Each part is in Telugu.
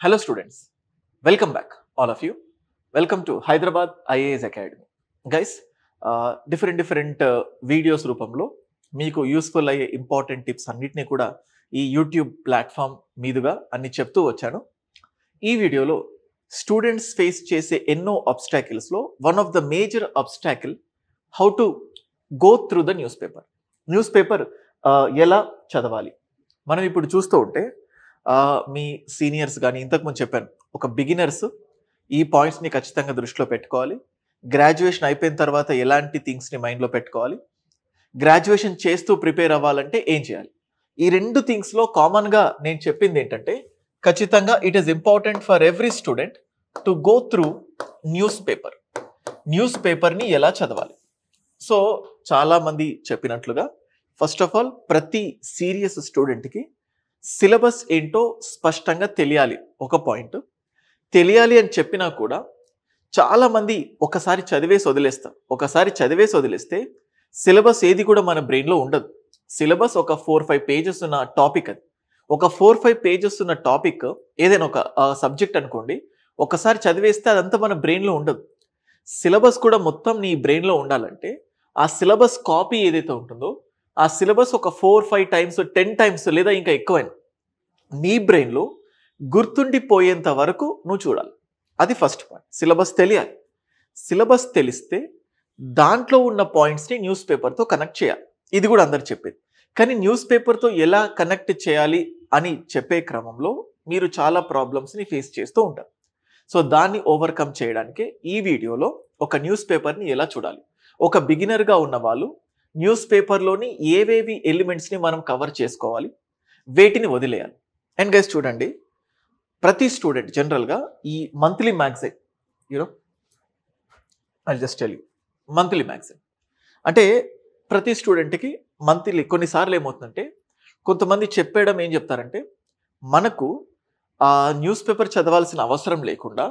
Hello students, welcome back all of you. Welcome to Hyderabad IAS Academy. Guys, different videos రూపంలో మీకు యూస్ఫుల్ అయ్యే ఇంపార్టెంట్ టిప్స్ అన్నిటినీ కూడా ఈ యూట్యూబ్ ప్లాట్ఫామ్ మీదుగా అన్ని చెప్తూ వచ్చాను. ఈ వీడియోలో స్టూడెంట్స్ ఫేస్ చేసే ఎన్నో అబ్స్టాకిల్స్లో one of the major obstacle how to go through the newspaper ఎలా చదవాలి. మనం ఇప్పుడు చూస్తూ ఉంటే మీ సీనియర్స్ కానీ ఇంతకుముందు చెప్పాను, ఒక బిగినర్స్ ఈ పాయింట్స్ని ఖచ్చితంగా దృష్టిలో పెట్టుకోవాలి. గ్రాడ్యుయేషన్ అయిపోయిన తర్వాత ఎలాంటి థింగ్స్ని మైండ్లో పెట్టుకోవాలి, గ్రాడ్యుయేషన్ చేస్తూ ప్రిపేర్ అవ్వాలంటే ఏం చేయాలి. ఈ రెండు థింగ్స్లో కామన్గా నేను చెప్పింది ఏంటంటే ఖచ్చితంగా it is important for every student to go through news పేపర్ని ఎలా చదవాలి. సో చాలామంది చెప్పినట్లుగా ఫస్ట్ ఆఫ్ ఆల్ ప్రతి సీరియస్ స్టూడెంట్కి సిలబస్ ఏంటో స్పష్టంగా తెలియాలి. ఒక పాయింట్ తెలియాలి అని చెప్పినా కూడా చాలామంది ఒకసారి చదివేసి వదిలేస్తే సిలబస్ ఏది కూడా మన బ్రెయిన్లో ఉండదు. సిలబస్ ఒక 4-5 పేజెస్ ఉన్న టాపిక్, అది ఒక 4-5 పేజెస్ ఉన్న టాపిక్ ఏదైనా ఒక సబ్జెక్ట్ అనుకోండి, ఒకసారి చదివేస్తే అదంతా మన బ్రెయిన్లో ఉండదు. సిలబస్ కూడా మొత్తం నీ బ్రెయిన్లో ఉండాలంటే ఆ సిలబస్ కాపీ ఏదైతే ఉంటుందో ఆ సిలబస్ ఒక 4-5 టైమ్స్ 10 టైమ్స్ లేదా ఇంకా ఎక్కువైనా నీ బ్రెయిన్లో గుర్తుండిపోయేంత వరకు నువ్వు చూడాలి. అది ఫస్ట్ పాయింట్. సిలబస్ తెలియాలి. సిలబస్ తెలిస్తే దాంట్లో ఉన్న పాయింట్స్ని న్యూస్ పేపర్తో కనెక్ట్ చేయాలి. ఇది కూడా అందరు చెప్పేది. కానీ న్యూస్ పేపర్తో ఎలా కనెక్ట్ చేయాలి అని చెప్పే క్రమంలో మీరు చాలా ప్రాబ్లమ్స్ని ఫేస్ చేస్తూ ఉంటారు. సో దాన్ని ఓవర్కమ్ చేయడానికే ఈ వీడియోలో ఒక న్యూస్ పేపర్ని ఎలా చూడాలి, ఒక బిగినర్గా ఉన్న వాళ్ళు న్యూస్ పేపర్లోని ఏవేవి ఎలిమెంట్స్ని మనం కవర్ చేసుకోవాలి, వేటిని వదిలేయాలి. అండ్ గైస్ చూడండి, ప్రతి స్టూడెంట్ జనరల్గా ఈ monthly magazine I just tell you, monthly magazine అంటే ప్రతి స్టూడెంట్కి మంత్లీ కొన్నిసార్లు ఏమవుతుందంటే కొంతమంది చెప్పేయడం ఏం చెప్తారంటే మనకు న్యూస్ పేపర్ చదవాల్సిన అవసరం లేకుండా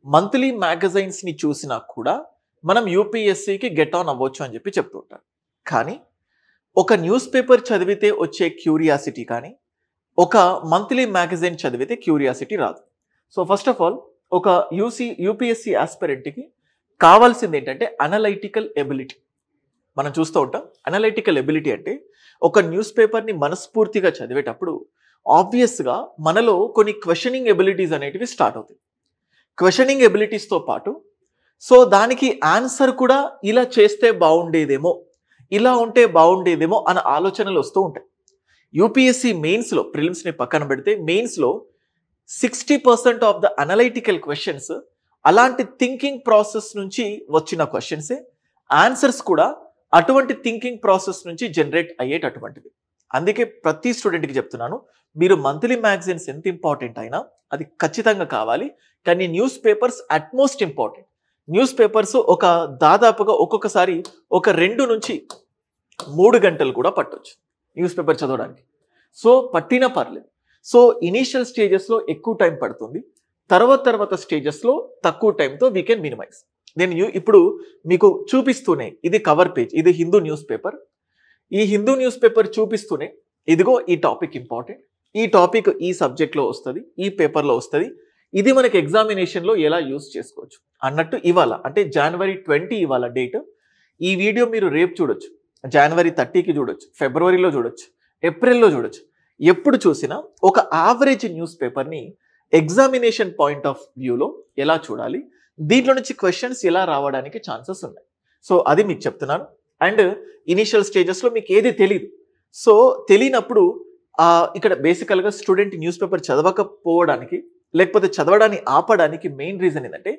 మంత్లీ మ్యాగజైన్స్ని చూసినా కూడా మనం యూపీఎస్సీకి గెట్ ఆన్ అవ్వచ్చు అని చెప్పి చెప్తుంటారు. కానీ ఒక న్యూస్ పేపర్ చదివితే వచ్చే క్యూరియాసిటీ కానీ ఒక మంత్లీ మ్యాగజైన్ చదివితే క్యూరియాసిటీ రాదు. సో ఫస్ట్ ఆఫ్ ఆల్ ఒక యూపీఎస్సీ ఆస్పిరెంట్కి కావాల్సింది ఏంటంటే అనలైటికల్ ఎబిలిటీ. మనం చూస్తూ ఉంటాం అనలైటికల్ ఎబిలిటీ అంటే ఒక న్యూస్ పేపర్ని మనస్ఫూర్తిగా చదివేటప్పుడు ఆబ్వియస్గా మనలో కొన్ని క్వశ్చనింగ్ ఎబిలిటీస్ అనేటివి స్టార్ట్ అవుతాయి. క్వశ్చనింగ్ ఎబిలిటీస్తో పాటు సో దానికి ఆన్సర్ కూడా ఇలా చేస్తే బాగుండేదేమో, ఇలా ఉంటే బాగుండేదేమో అన్న ఆలోచనలు వస్తూ ఉంటాయి. యూపీఎస్సీ మెయిన్స్లో, ప్రిలిమ్స్ని పక్కన పెడితే మెయిన్స్లో 60% ఆఫ్ ద అనలైటికల్ క్వశ్చన్స్ అలాంటి థింకింగ్ ప్రాసెస్ నుంచి వచ్చిన క్వశ్చన్సే. ఆన్సర్స్ కూడా అటువంటి థింకింగ్ ప్రాసెస్ నుంచి జనరేట్ అయ్యేటటువంటిది. అందుకే ప్రతి స్టూడెంట్కి చెప్తున్నాను, మీరు మంత్లీ మ్యాగజైన్స్ ఎంత ఇంపార్టెంట్ అయినా అది ఖచ్చితంగా కావాలి. కానీ news papers utmost important. News papers ఒక దాదాపుగా ఒక్కొక్కసారి ఒక 2 నుంచి 3 గంటలు కూడా పట్టొచ్చు న్యూస్ పేపర్ చదవడానికి. సో పట్టినా పర్లేదు. సో ఇనీషియల్ స్టేజెస్లో ఎక్కువ టైం పడుతుంది, తర్వాత స్టేజెస్లో తక్కువ టైంతో వీ కెన్ మినిమైజ్. నేను ఇప్పుడు మీకు చూపిస్తూనే ఇది కవర్ పేజ్, ఇది హిందూ న్యూస్ పేపర్. ఈ హిందూ న్యూస్ పేపర్ చూపిస్తూనే ఇదిగో ఈ టాపిక్ ఇంపార్టెంట్, ఈ టాపిక్ ఈ సబ్జెక్ట్లో వస్తుంది, ఈ పేపర్లో వస్తుంది, ఇది మనకి ఎగ్జామినేషన్లో ఎలా యూజ్ చేసుకోవచ్చు అన్నట్టు ఇవాళ అంటే January 20 ఇవాళ డేట్. ఈ వీడియో మీరు రేపు చూడొచ్చు, January 30కి చూడొచ్చు, ఫిబ్రవరిలో చూడొచ్చు, ఏప్రిల్లో చూడొచ్చు. ఎప్పుడు చూసినా ఒక యావరేజ్ న్యూస్ పేపర్ని ఎగ్జామినేషన్ పాయింట్ ఆఫ్ వ్యూలో ఎలా చూడాలి, దీంట్లో నుంచి క్వశ్చన్స్ ఎలా రావడానికి ఛాన్సెస్ ఉన్నాయి. సో అది మీకు చెప్తున్నాను. అండ్ ఇనీషియల్ స్టేజెస్లో మీకు ఏది తెలియదు. సో తెలియనప్పుడు ఇక్కడ బేసికల్గా స్టూడెంట్ న్యూస్ పేపర్ చదవకపోవడానికి లేకపోతే చదవడాన్ని ఆపడానికి మెయిన్ రీజన్ ఏంటంటే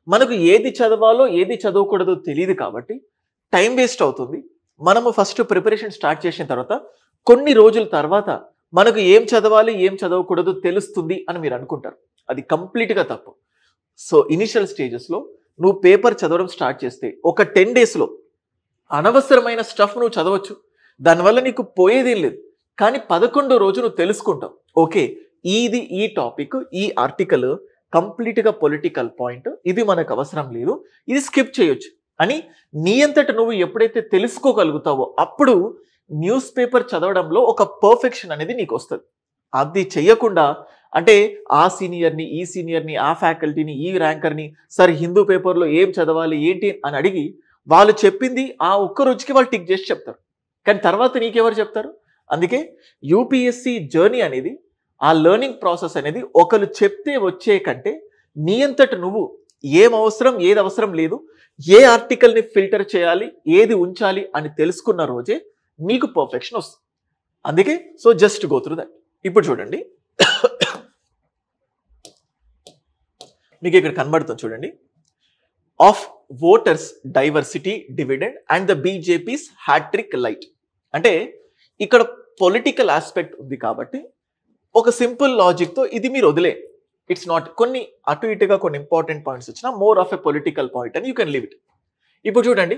మనకు ఏది చదవాలో ఏది చదవకూడదో తెలియదు కాబట్టి టైం వేస్ట్ అవుతుంది. మనము ఫస్ట్ ప్రిపరేషన్ స్టార్ట్ చేసిన తర్వాత కొన్ని రోజుల తర్వాత మనకు ఏం చదవాలి ఏం చదవకూడదో తెలుస్తుంది అని మీరు అనుకుంటారు. అది కంప్లీట్గా తప్పు. సో ఇనిషియల్ స్టేజెస్లో నువ్వు పేపర్ చదవడం స్టార్ట్ చేస్తే ఒక 10 డేస్లో అనవసరమైన స్టఫ్ నువ్వు చదవచ్చు, దానివల్ల నీకు పోయేదేం లేదు. కానీ 11వ రోజు నువ్వు తెలుసుకుంటావు, ఓకే ఈ టాపిక్, ఈ ఆర్టికల్ కంప్లీట్గా పొలిటికల్ పాయింట్, ఇది మనకు అవసరం లేదు, ఇది స్కిప్ చేయొచ్చు అని నీ అంతట నువ్వు ఎప్పుడైతే తెలుసుకోగలుగుతావో అప్పుడు న్యూస్ పేపర్ చదవడంలో ఒక పర్ఫెక్షన్ అనేది నీకు వస్తుంది. అది చెయ్యకుండా అంటే ఆ సీనియర్ని, ఈ సీనియర్ని, ఆ ఫ్యాకల్టీని, ఈ ర్యాంకర్ని, సార్ హిందూ పేపర్లో ఏం చదవాలి ఏంటి అని అడిగి వాళ్ళు చెప్పింది ఆ ఒక్క రోజుకి వాళ్ళు టిక్ చేసి చెప్తారు. కానీ తర్వాత నీకెవరు చెప్తారు? అందుకే యూపీఎస్సి జర్నీ అనేది, ఆ లెర్నింగ్ ప్రాసెస్ అనేది ఒకరు చెప్తే వచ్చే కంటే నీ అంతట నువ్వు ఏం అవసరం, ఏది అవసరం లేదు, ఏ ఆర్టికల్ని ఫిల్టర్ చేయాలి, ఏది ఉంచాలి అని తెలుసుకున్న రోజే నీకు పర్ఫెక్షన్ వస్తుంది. అందుకే so just go through that. ఇప్పుడు చూడండి, మీకు ఇక్కడ కనబడుతుంది చూడండి, of voters diversity dividend and the BJP's hattrick light. అంటే ఇక్కడ పొలిటికల్ ఆస్పెక్ట్ ఉంది కాబట్టి ఒక సింపుల్ లాజిక్తో ఇది మీరు వదిలే, ఇట్స్ నాట్ కొన్ని అటు ఇటుగా కొన్ని ఇంపార్టెంట్ పాయింట్స్ వచ్చినా more of a political point అని యూ కెన్ లీవ్ ఇట్. ఇప్పుడు చూడండి,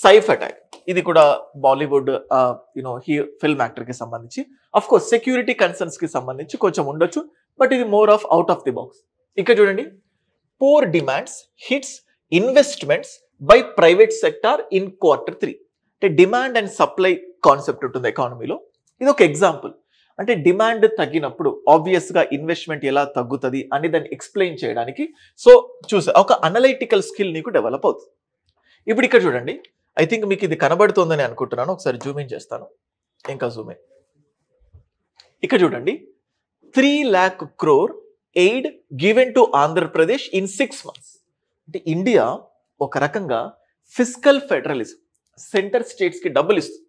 సైఫ్ అటాక్, ఇది కూడా బాలీవుడ్ ఫిల్మ్ యాక్టర్కి సంబంధించి, అఫ్ కోర్స్ సెక్యూరిటీ కన్సర్న్స్కి సంబంధించి కొంచెం ఉండొచ్చు, బట్ ఇది more of out of the box. ఇక్కడ చూడండి, poor demands hits investments by private sector in Q3. అంటే డిమాండ్ అండ్ సప్లై కాన్సెప్ట్ ఉంటుంది ఎకానమీలో, ఇది ఒక ఎగ్జాంపుల్. అంటే డిమాండ్ తగ్గినప్పుడు ఆబ్వియస్గా ఇన్వెస్ట్మెంట్ ఎలా తగ్గుతుంది అని దాన్ని ఎక్స్ప్లెయిన్ చేయడానికి సో చూసా ఒక అనలైటికల్ స్కిల్ నీకు డెవలప్ అవుతుంది. ఇప్పుడు ఇక్కడ చూడండి, ఐ థింక్ మీకు ఇది కనబడుతుందని అనుకుంటున్నాను, ఒకసారి జూమ్ ఇన్ చేస్తాను, ఇంకా జూమ్ ఇన్. ఇక్కడ చూడండి, 3 lakh crore aid given to Andhra Pradesh in 6 months. అంటే ఇండియా ఒక రకంగా ఫిస్కల్ ఫెడరలిజం, సెంటర్ స్టేట్స్కి డబ్బులు ఇస్తుంది.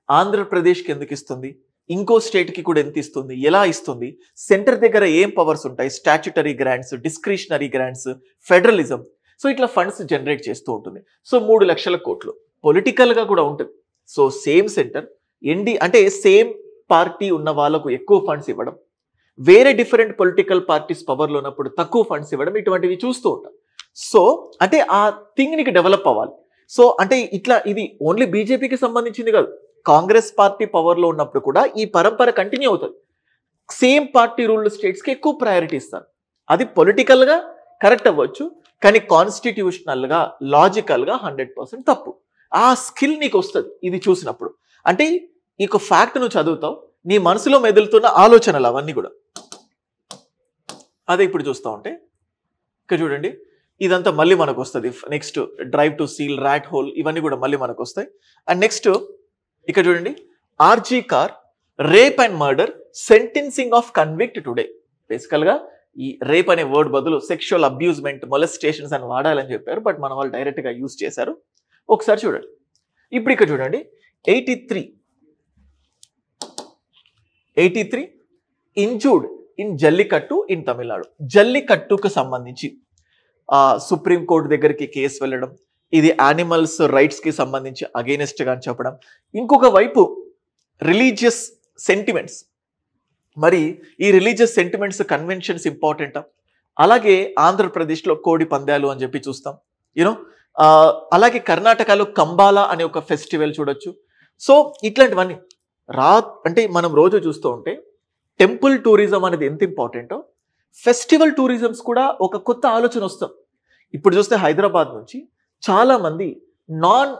ఆంధ్రప్రదేశ్కి ఎందుకు ఇస్తుంది, ఇంకో స్టేట్కి కూడా ఎంత ఇస్తుంది, ఎలా ఇస్తుంది, సెంటర్ దగ్గర ఏం పవర్స్ ఉంటాయి, statutory grants, discretionary grants, federalism. So ఇట్లా ఫండ్స్ జనరేట్ చేస్తూ ఉంటుంది. సో 3 లక్షల కోట్లు పొలిటికల్గా కూడా ఉంటుంది. సో సేమ్ సెంటర్ అంటే సేమ్ పార్టీ ఉన్న వాళ్ళకు ఎక్కువ ఫండ్స్ ఇవ్వడం, వేరే డిఫరెంట్ పొలిటికల్ పార్టీస్ పవర్లో ఉన్నప్పుడు తక్కువ ఫండ్స్ ఇవ్వడం, ఇటువంటివి చూస్తూ ఉంటాం. సో అంటే ఆ థింగ్ నీకు డెవలప్ అవ్వాలి. సో అంటే ఇట్లా ఇది ఓన్లీ బీజేపీకి సంబంధించింది కాదు, కాంగ్రెస్ పార్టీ పవర్లో ఉన్నప్పుడు కూడా ఈ పరంపర కంటిన్యూ అవుతుంది. సేమ్ పార్టీ రూల్డ్ స్టేట్స్కి ఎక్కువ ప్రయారిటీ ఇస్తారు. అది పొలిటికల్గా కరెక్ట్ అవ్వచ్చు, కానీ కాన్స్టిట్యూషనల్గా లాజికల్గా 100% తప్పు. ఆ స్కిల్ నీకు వస్తుంది ఇది చూసినప్పుడు. అంటే ఈ ఫ్యాక్ట్ నువ్వు చదువుతావు, నీ మనసులో మెదులుతున్న ఆలోచనలు అవన్నీ కూడా. అదే ఇప్పుడు చూస్తూ ఉంటే ఇక్కడ చూడండి, ఇదంతా మళ్ళీ మనకు వస్తుంది. Next drive to seal, rat hole, ఇవన్నీ కూడా మళ్ళీ మనకు వస్తాయి. అండ్ నెక్స్ట్ ఇక్కడ చూడండి, RG Kar rape and murder sentencing of convict today. బేసికల్గా ఈ రేప్ అనే వర్డ్ బదులు సెక్షువల్ అబ్యూజ్మెంట్, మొలెస్టేషన్స్ అని వాడాలని చెప్పారు, బట్ మన వాళ్ళు డైరెక్ట్గా యూజ్ చేశారు. ఒకసారి చూడండి, ఇప్పుడు ఇక్కడ చూడండి, 83 injured in Jallikattu in Tamil Nadu. జల్లికట్టుకు సంబంధించి సుప్రీంకోర్టు దగ్గరికి కేసు వెళ్ళడం, ఇది యానిమల్స్ రైట్స్కి సంబంధించి అగెయినెస్ట్గా అని చెప్పడం. ఇంకొక వైపు రిలీజియస్ సెంటిమెంట్స్, మరి ఈ రిలీజియస్ సెంటిమెంట్స్ కన్వెన్షన్స్ ఇంపార్టెంటా? అలాగే ఆంధ్రప్రదేశ్లో కోడి పందాలు అని చెప్పి చూస్తాం, అలాగే కర్ణాటకలో కంబాలా అనే ఒక ఫెస్టివల్ చూడొచ్చు. సో ఇట్లాంటివన్నీ అంటే మనం రోజు చూస్తూ ఉంటే టెంపుల్ టూరిజం అనేది ఎంత ఇంపార్టెంటో, ఫెస్టివల్ టూరిజమ్స్ కూడా ఒక కొత్త ఆలోచన వస్తాం. ఇప్పుడు చూస్తే హైదరాబాద్ నుంచి చాలా మంది నాన్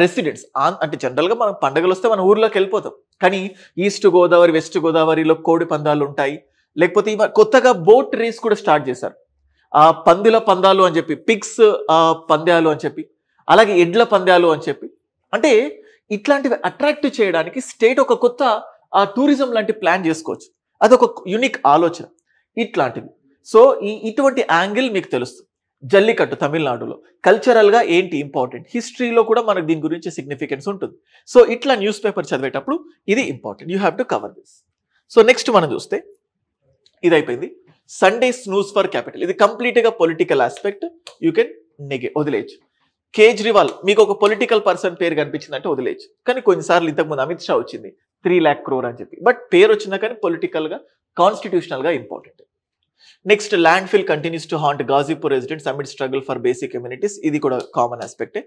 రెసిడెంట్స్, అంటే జనరల్గా మనం పండుగలు వస్తే మన ఊర్లోకి వెళ్ళిపోతాం, కానీ ఈస్ట్ గోదావరి, వెస్ట్ గోదావరిలో కోడి పందాలు ఉంటాయి. లేకపోతే కొత్తగా బోట్ రేస్ కూడా స్టార్ట్ చేశారు, పందుల పందాలు అని చెప్పి, పిగ్స్ పందాలు అని చెప్పి, అలాగే ఎడ్ల పందాలు అని చెప్పి. అంటే ఇట్లాంటివి అట్రాక్ట్ చేయడానికి స్టేట్ ఒక కొత్త టూరిజం లాంటి ప్లాన్ చేసుకోవచ్చు. అదొక యూనిక్ ఆలోచన ఇట్లాంటివి. సో ఇటువంటి యాంగిల్ మీకు తెలుస్తుంది. జల్లికట్టు తమిళనాడులో కల్చరల్గా ఏంటి ఇంపార్టెంట్, హిస్టరీలో కూడా మనకు దీని గురించి సిగ్నిఫికెన్స్ ఉంటుంది. సో ఇట్లా న్యూస్ పేపర్ చదివేటప్పుడు ఇది important, you have to cover this. So next మనం చూస్తే ఇది అయిపోయింది. సండే స్నూస్ ఫర్ క్యాపిటల్, ఇది కంప్లీట్గా పొలిటికల్ ఆస్పెక్ట్, యూ కెన్ వదిలేయచ్చు. కేజ్రీవాల్, మీకు ఒక పొలిటికల్ పర్సన్ పేరు కనిపించిందంటే వదిలేయచ్చు, కానీ కొన్నిసార్లు ఇంతకుముందు అమిత్ షా వచ్చింది 3 lakh crore అని చెప్పి, బట్ పేరు వచ్చినా కానీ పొలిటికల్గా కాన్స్టిట్యూషనల్గా important. Next landfill continues to haunt Ghazipur residents amid struggle for basic communities, ఇది కూడా కామన్ ఆస్పెక్టే.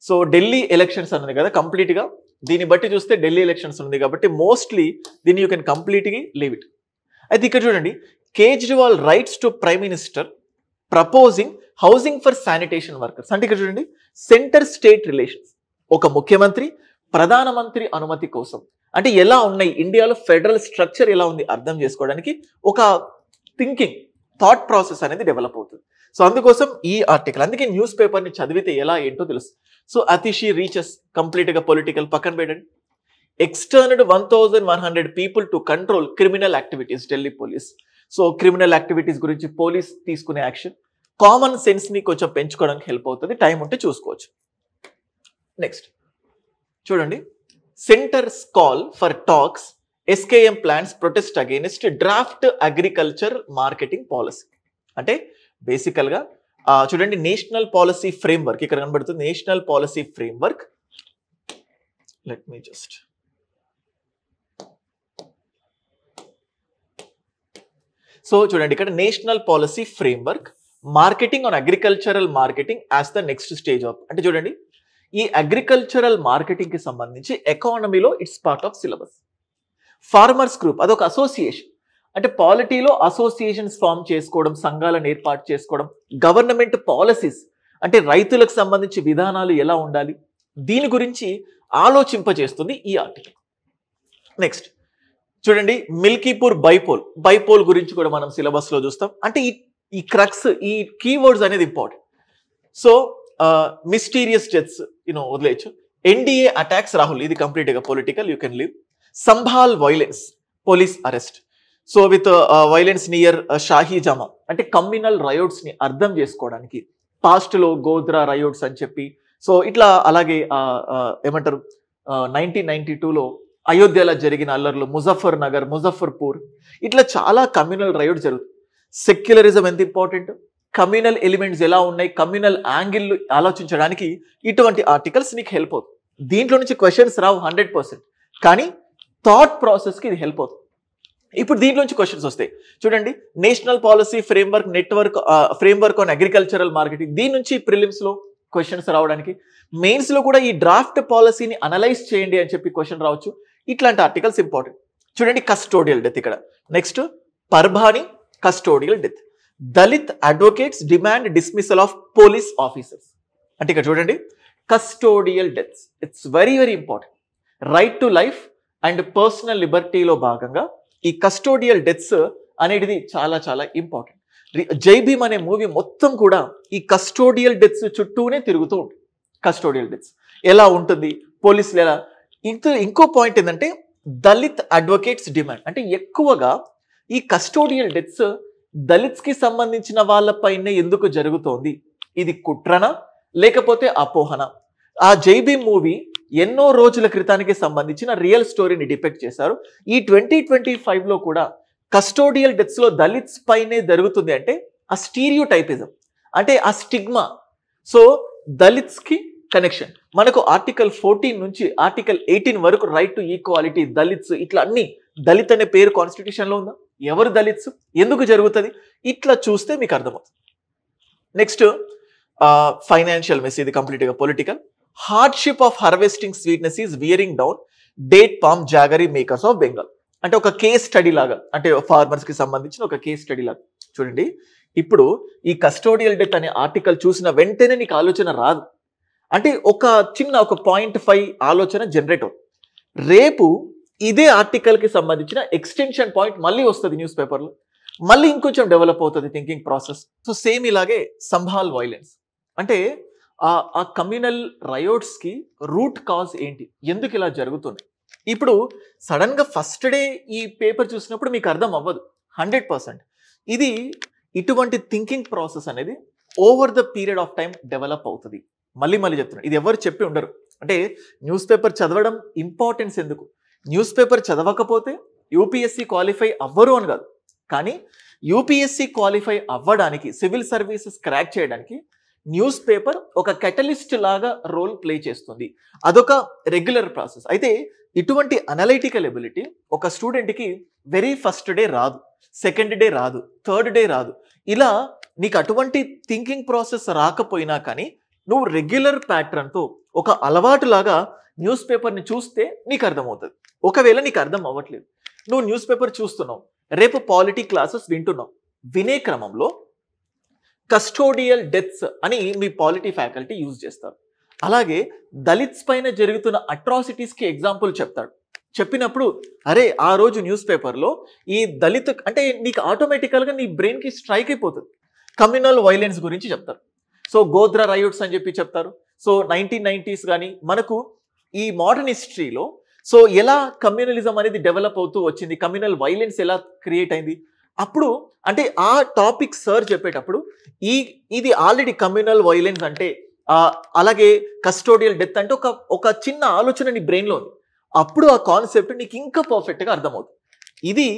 సో ఢిల్లీ ఎలక్షన్స్ అన్నది కదా కంప్లీట్గా, దీన్ని బట్టి చూస్తే ఢిల్లీ ఎలక్షన్స్ ఉంది కాబట్టి మోస్ట్లీ దీన్ని యూ కెన్ కంప్లీట్గా లీవ్ ఇట్. అయితే ఇక్కడ చూడండి, Kejriwal rights to prime minister proposing housing for sanitation workers. అంటే ఇక్కడ చూడండి, సెంటర్ స్టేట్ రిలేషన్స్, ఒక ముఖ్యమంత్రి ప్రధానమంత్రి అనుమతి కోసం అంటే ఎలా ఉన్నాయి, ఇండియాలో ఫెడరల్ స్ట్రక్చర్ ఎలా ఉంది అర్థం చేసుకోవడానికి ఒక థింకింగ్, థాట్ ప్రాసెస్ అనేది డెవలప్ అవుతుంది. సో అందుకోసం ఈ ఆర్టికల్, అందుకే న్యూస్ పేపర్ని చదివితే ఎలా ఏంటో తెలుసు. సో అతిషి రీచెస్ కంప్లీట్గా పొలిటికల్ పక్కన పెట్టండి. ఎక్స్టర్నడ్ 1100 people to control criminal activities, Delhi police. So criminal activities గురించి పోలీస్ తీసుకునే యాక్షన్ కామన్ సెన్స్ని కొంచెం పెంచుకోవడానికి హెల్ప్ అవుతుంది, టైం ఉంటే చూసుకోవచ్చు. నెక్స్ట్ చూడండి, centres call for tax, SKM plans protest against draft agriculture marketing policy. అంటే బేసికల్గా చూడండి, నేషనల్ పాలసీ ఫ్రేమ్వర్క్ ఇక్కడ కనబడుతుంది. National policy framework, let me just so చూడండి ఇక్కడ national policy framework marketing on agricultural marketing as the next stage of. అంటే చూడండి, ఈ అగ్రికల్చరల్ మార్కెటింగ్ కి సంబంధించి ఎకానమీలో it's part of syllabus. Farmers group అదొక అసోసియేషన్, అంటే పాలిటీలో అసోసియేషన్స్ ఫామ్ చేసుకోవడం, సంఘాలను ఏర్పాటు చేసుకోవడం, గవర్నమెంట్ పాలసీస్ అంటే రైతులకు సంబంధించి విధానాలు ఎలా ఉండాలి దీని గురించి ఆలోచింపజేస్తుంది ఈ ఆర్టికల్. నెక్స్ట్ చూడండి, మిల్కీపూర్ బైపోల్ గురించి కూడా మనం సిలబస్ లో చూస్తాం. అంటే ఈ క్రక్స్, ఈ కీవర్డ్స్ అనేది ఇంపార్టెంట్. సో మిస్టీరియస్ డెత్స్ వదిలేయచ్చు. ఎన్డీఏ అటాక్స్ రాహుల్, ఇది కంప్లీట్ గా political, you can leave. Sambhal violence, police arrest. So with violence near Shahi Jama, అంటే కమ్యూనల్ రయోట్స్ ని అర్థం చేసుకోవడానికి పాస్ట్ లో గోద్రా రయోట్స్ అని చెప్పి, సో ఇట్లా అలాగే ఏమంటారు 1992లో అయోధ్యలో జరిగిన అల్లర్లు, ముజఫర్ నగర్, ముజఫర్పూర్, ఇట్లా చాలా కమ్యూనల్ రయోట్ జరుగుతుంది. సెక్యులరిజం ఎంత ఇంపార్టెంట్, కమ్యూనల్ ఎలిమెంట్స్ ఎలా ఉన్నాయి, కమ్యూనల్ యాంగిల్ ఆలోచించడానికి ఇటువంటి ఆర్టికల్స్ నీకు హెల్ప్ అవుతుంది. దీంట్లో నుంచి క్వశ్చన్స్ రావు 100%, కానీ థాట్ ప్రాసెస్కి ఇది హెల్ప్ అవుతుంది. ఇప్పుడు దీంట్లో నుంచి క్వశ్చన్స్ వస్తాయి. చూడండి, national policy framework on agricultural marketing, దీని నుంచి ప్రిలిమ్స్ లో క్వశ్చన్స్ రావడానికి, మెయిన్స్ లో కూడా ఈ డ్రాఫ్ట్ పాలసీని అనలైజ్ చేయండి అని చెప్పి క్వశ్చన్ రావచ్చు. ఇట్లాంటి ఆర్టికల్స్ ఇంపార్టెంట్. చూడండి, కస్టోడియల్ డెత్ ఇక్కడ. Next Parbhani custodial death. Dalit advocates demand dismissal of police officers. అంటే ఇక్కడ చూడండి, custodial deaths it's very very important. Right to life and personal లిబర్టీలో భాగంగా ఈ కస్టోడియల్ డెత్స్ అనేది చాలా చాలా ఇంపార్టెంట్. జై భీమ్ అనే మూవీ మొత్తం కూడా ఈ కస్టోడియల్ డెత్స్ చుట్టూనే తిరుగుతూ ఉంటుంది. కస్టోడియల్ డెత్స్ ఎలా ఉంటుంది, పోలీసులు ఎలా. ఇంకో పాయింట్ ఏంటంటే దళిత్ అడ్వకేట్స్ డిమాండ్, అంటే ఎక్కువగా ఈ కస్టోడియల్ డెత్స్ దళిత్స్ కి సంబంధించిన వాళ్ళపైనే ఎందుకు జరుగుతోంది, ఇది కుట్రనా లేకపోతే అపోహన? ఆ జై భీమ్ మూవీ ఎన్నో రోజుల క్రితానికి సంబంధించిన రియల్ స్టోరీని డిపెక్ట్ చేశారు. ఈ 2025లో కూడా కస్టోడియల్ డెత్స్ లో దళిత్స్ పైనే జరుగుతుంది. అంటే ఆ స్టీరియోటైపిజం, అంటే ఆ స్టిగ్మా. సో దళిత్స్ కి కనెక్షన్ మనకు ఆర్టికల్ 14 నుంచి ఆర్టికల్ 18 వరకు రైట్ టు ఈక్వాలిటీ, దళిత్స్, ఇట్లా అన్ని. దళిత్ అనే పేరు కాన్స్టిట్యూషన్ లో ఉందా, ఎవరు దళిత్స్, ఎందుకు జరుగుతుంది, ఇట్లా చూస్తే మీకు అర్థమవుతుంది. నెక్స్ట్ ఫైనాన్షియల్ మెస్, ఇది కంప్లీట్ గా political. Hardship of harvesting sweetness is wearing down date palm jaggery makers of Bengal. అంటే ఒక కేస్ స్టడీ లాగా, అంటే ఫార్మర్స్ కి సంబంధించిన ఒక కేస్ స్టడీ లాగా. చూడండి, ఇప్పుడు ఈ కస్టోడియల్ డెత్ అనే ఆర్టికల్ చూసిన వెంటనే నీకు ఆలోచన రాదు. అంటే ఒక 0.5 ఆలోచన జనరేట్ అవుతుంది. రేపు ఇదే ఆర్టికల్ కి సంబంధించిన ఎక్స్టెన్షన్ పాయింట్ మళ్ళీ వస్తుంది న్యూస్ పేపర్లో, మళ్ళీ ఇంకొంచెం డెవలప్ అవుతుంది థింకింగ్ ప్రాసెస్. సో సేమ్ ఇలాగే సంభాల్ వైలెన్స్, అంటే ఆ కమ్యూనల్ రయోట్స్ కి రూట్ కాజ్ ఏంటి, ఎందుకు ఇలా జరుగుతుంది. ఇప్పుడు సడన్ గా ఫస్ట్ డే ఈ పేపర్ చూసినప్పుడు మీకు అర్థం అవ్వదు 100%. ఇది ఇటువంటి థింకింగ్ ప్రాసెస్ అనేది over the period of time develop అవుతుంది. మళ్ళీ చెప్తున్నాను, ఇది ఎవరు చెప్పి ఉండరు. అంటే న్యూస్ పేపర్ చదవడం ఇంపార్టెన్స్ ఎందుకు, న్యూస్ పేపర్ చదవకపోతే యూపీఎస్సీ క్వాలిఫై అవ్వరు అని కాదు, కానీ యూపీఎస్సీ క్వాలిఫై అవ్వడానికి, సివిల్ సర్వీసెస్ క్రాక్ చేయడానికి న్యూస్ పేపర్ ఒక కెటలిస్ట్ లాగా రోల్ ప్లే చేస్తుంది. అదొక రెగ్యులర్ ప్రాసెస్. అయితే ఇటువంటి అనలైటికల్ ఎబిలిటీ ఒక స్టూడెంట్కి వెరీ ఫస్ట్ డే రాదు, సెకండ్ డే రాదు, థర్డ్ డే రాదు. ఇలా నీకు అటువంటి థింకింగ్ ప్రాసెస్ రాకపోయినా కానీ నువ్వు రెగ్యులర్ ప్యాటర్న్తో ఒక అలవాటు లాగా న్యూస్ పేపర్ని చూస్తే నీకు అర్థమవుతుంది. ఒకవేళ నీకు అర్థం అవ్వట్లేదు, నువ్వు న్యూస్ పేపర్ చూస్తున్నావు, రేపు పాలిటీ క్లాసెస్ వింటున్నావు, వినే క్రమంలో కస్టోడియల్ డెత్స్ అని మీ పాలిటీ ఫ్యాకల్టీ యూజ్ చేస్తారు. అలాగే దళిత్స్ పైన జరుగుతున్న అట్రాసిటీస్కి ఎగ్జాంపుల్ చెప్తాడు. చెప్పినప్పుడు అరే ఆ రోజు న్యూస్ పేపర్లో ఈ దళిత అంటే నీకు ఆటోమేటికల్గా నీ బ్రెయిన్కి స్ట్రైక్ అయిపోతుంది. కమ్యూనల్ వైలెన్స్ గురించి చెప్తారు. సో గోద్రా రైట్స్ అని చెప్పి చెప్తారు. సో 1990s కానీ మనకు ఈ మోడర్న్ హిస్టరీలో సో ఎలా కమ్యూనలిజం అనేది డెవలప్ అవుతూ వచ్చింది, కమ్యూనల్ వైలెన్స్ ఎలా క్రియేట్ అయింది, అప్పుడు అంటే ఆ టాపిక్ సార్ చెప్పేటప్పుడు ఇది ఆల్రెడీ కమ్యూనల్ వైలెన్స్ అంటే అలాగే కస్టోడియల్ డెత్ అంటే ఒక చిన్న ఆలోచన నీ బ్రెయిన్లో ఉంది. అప్పుడు ఆ కాన్సెప్ట్ నీకు ఇంకా పర్ఫెక్ట్గా అర్థమవుతుంది. ఇది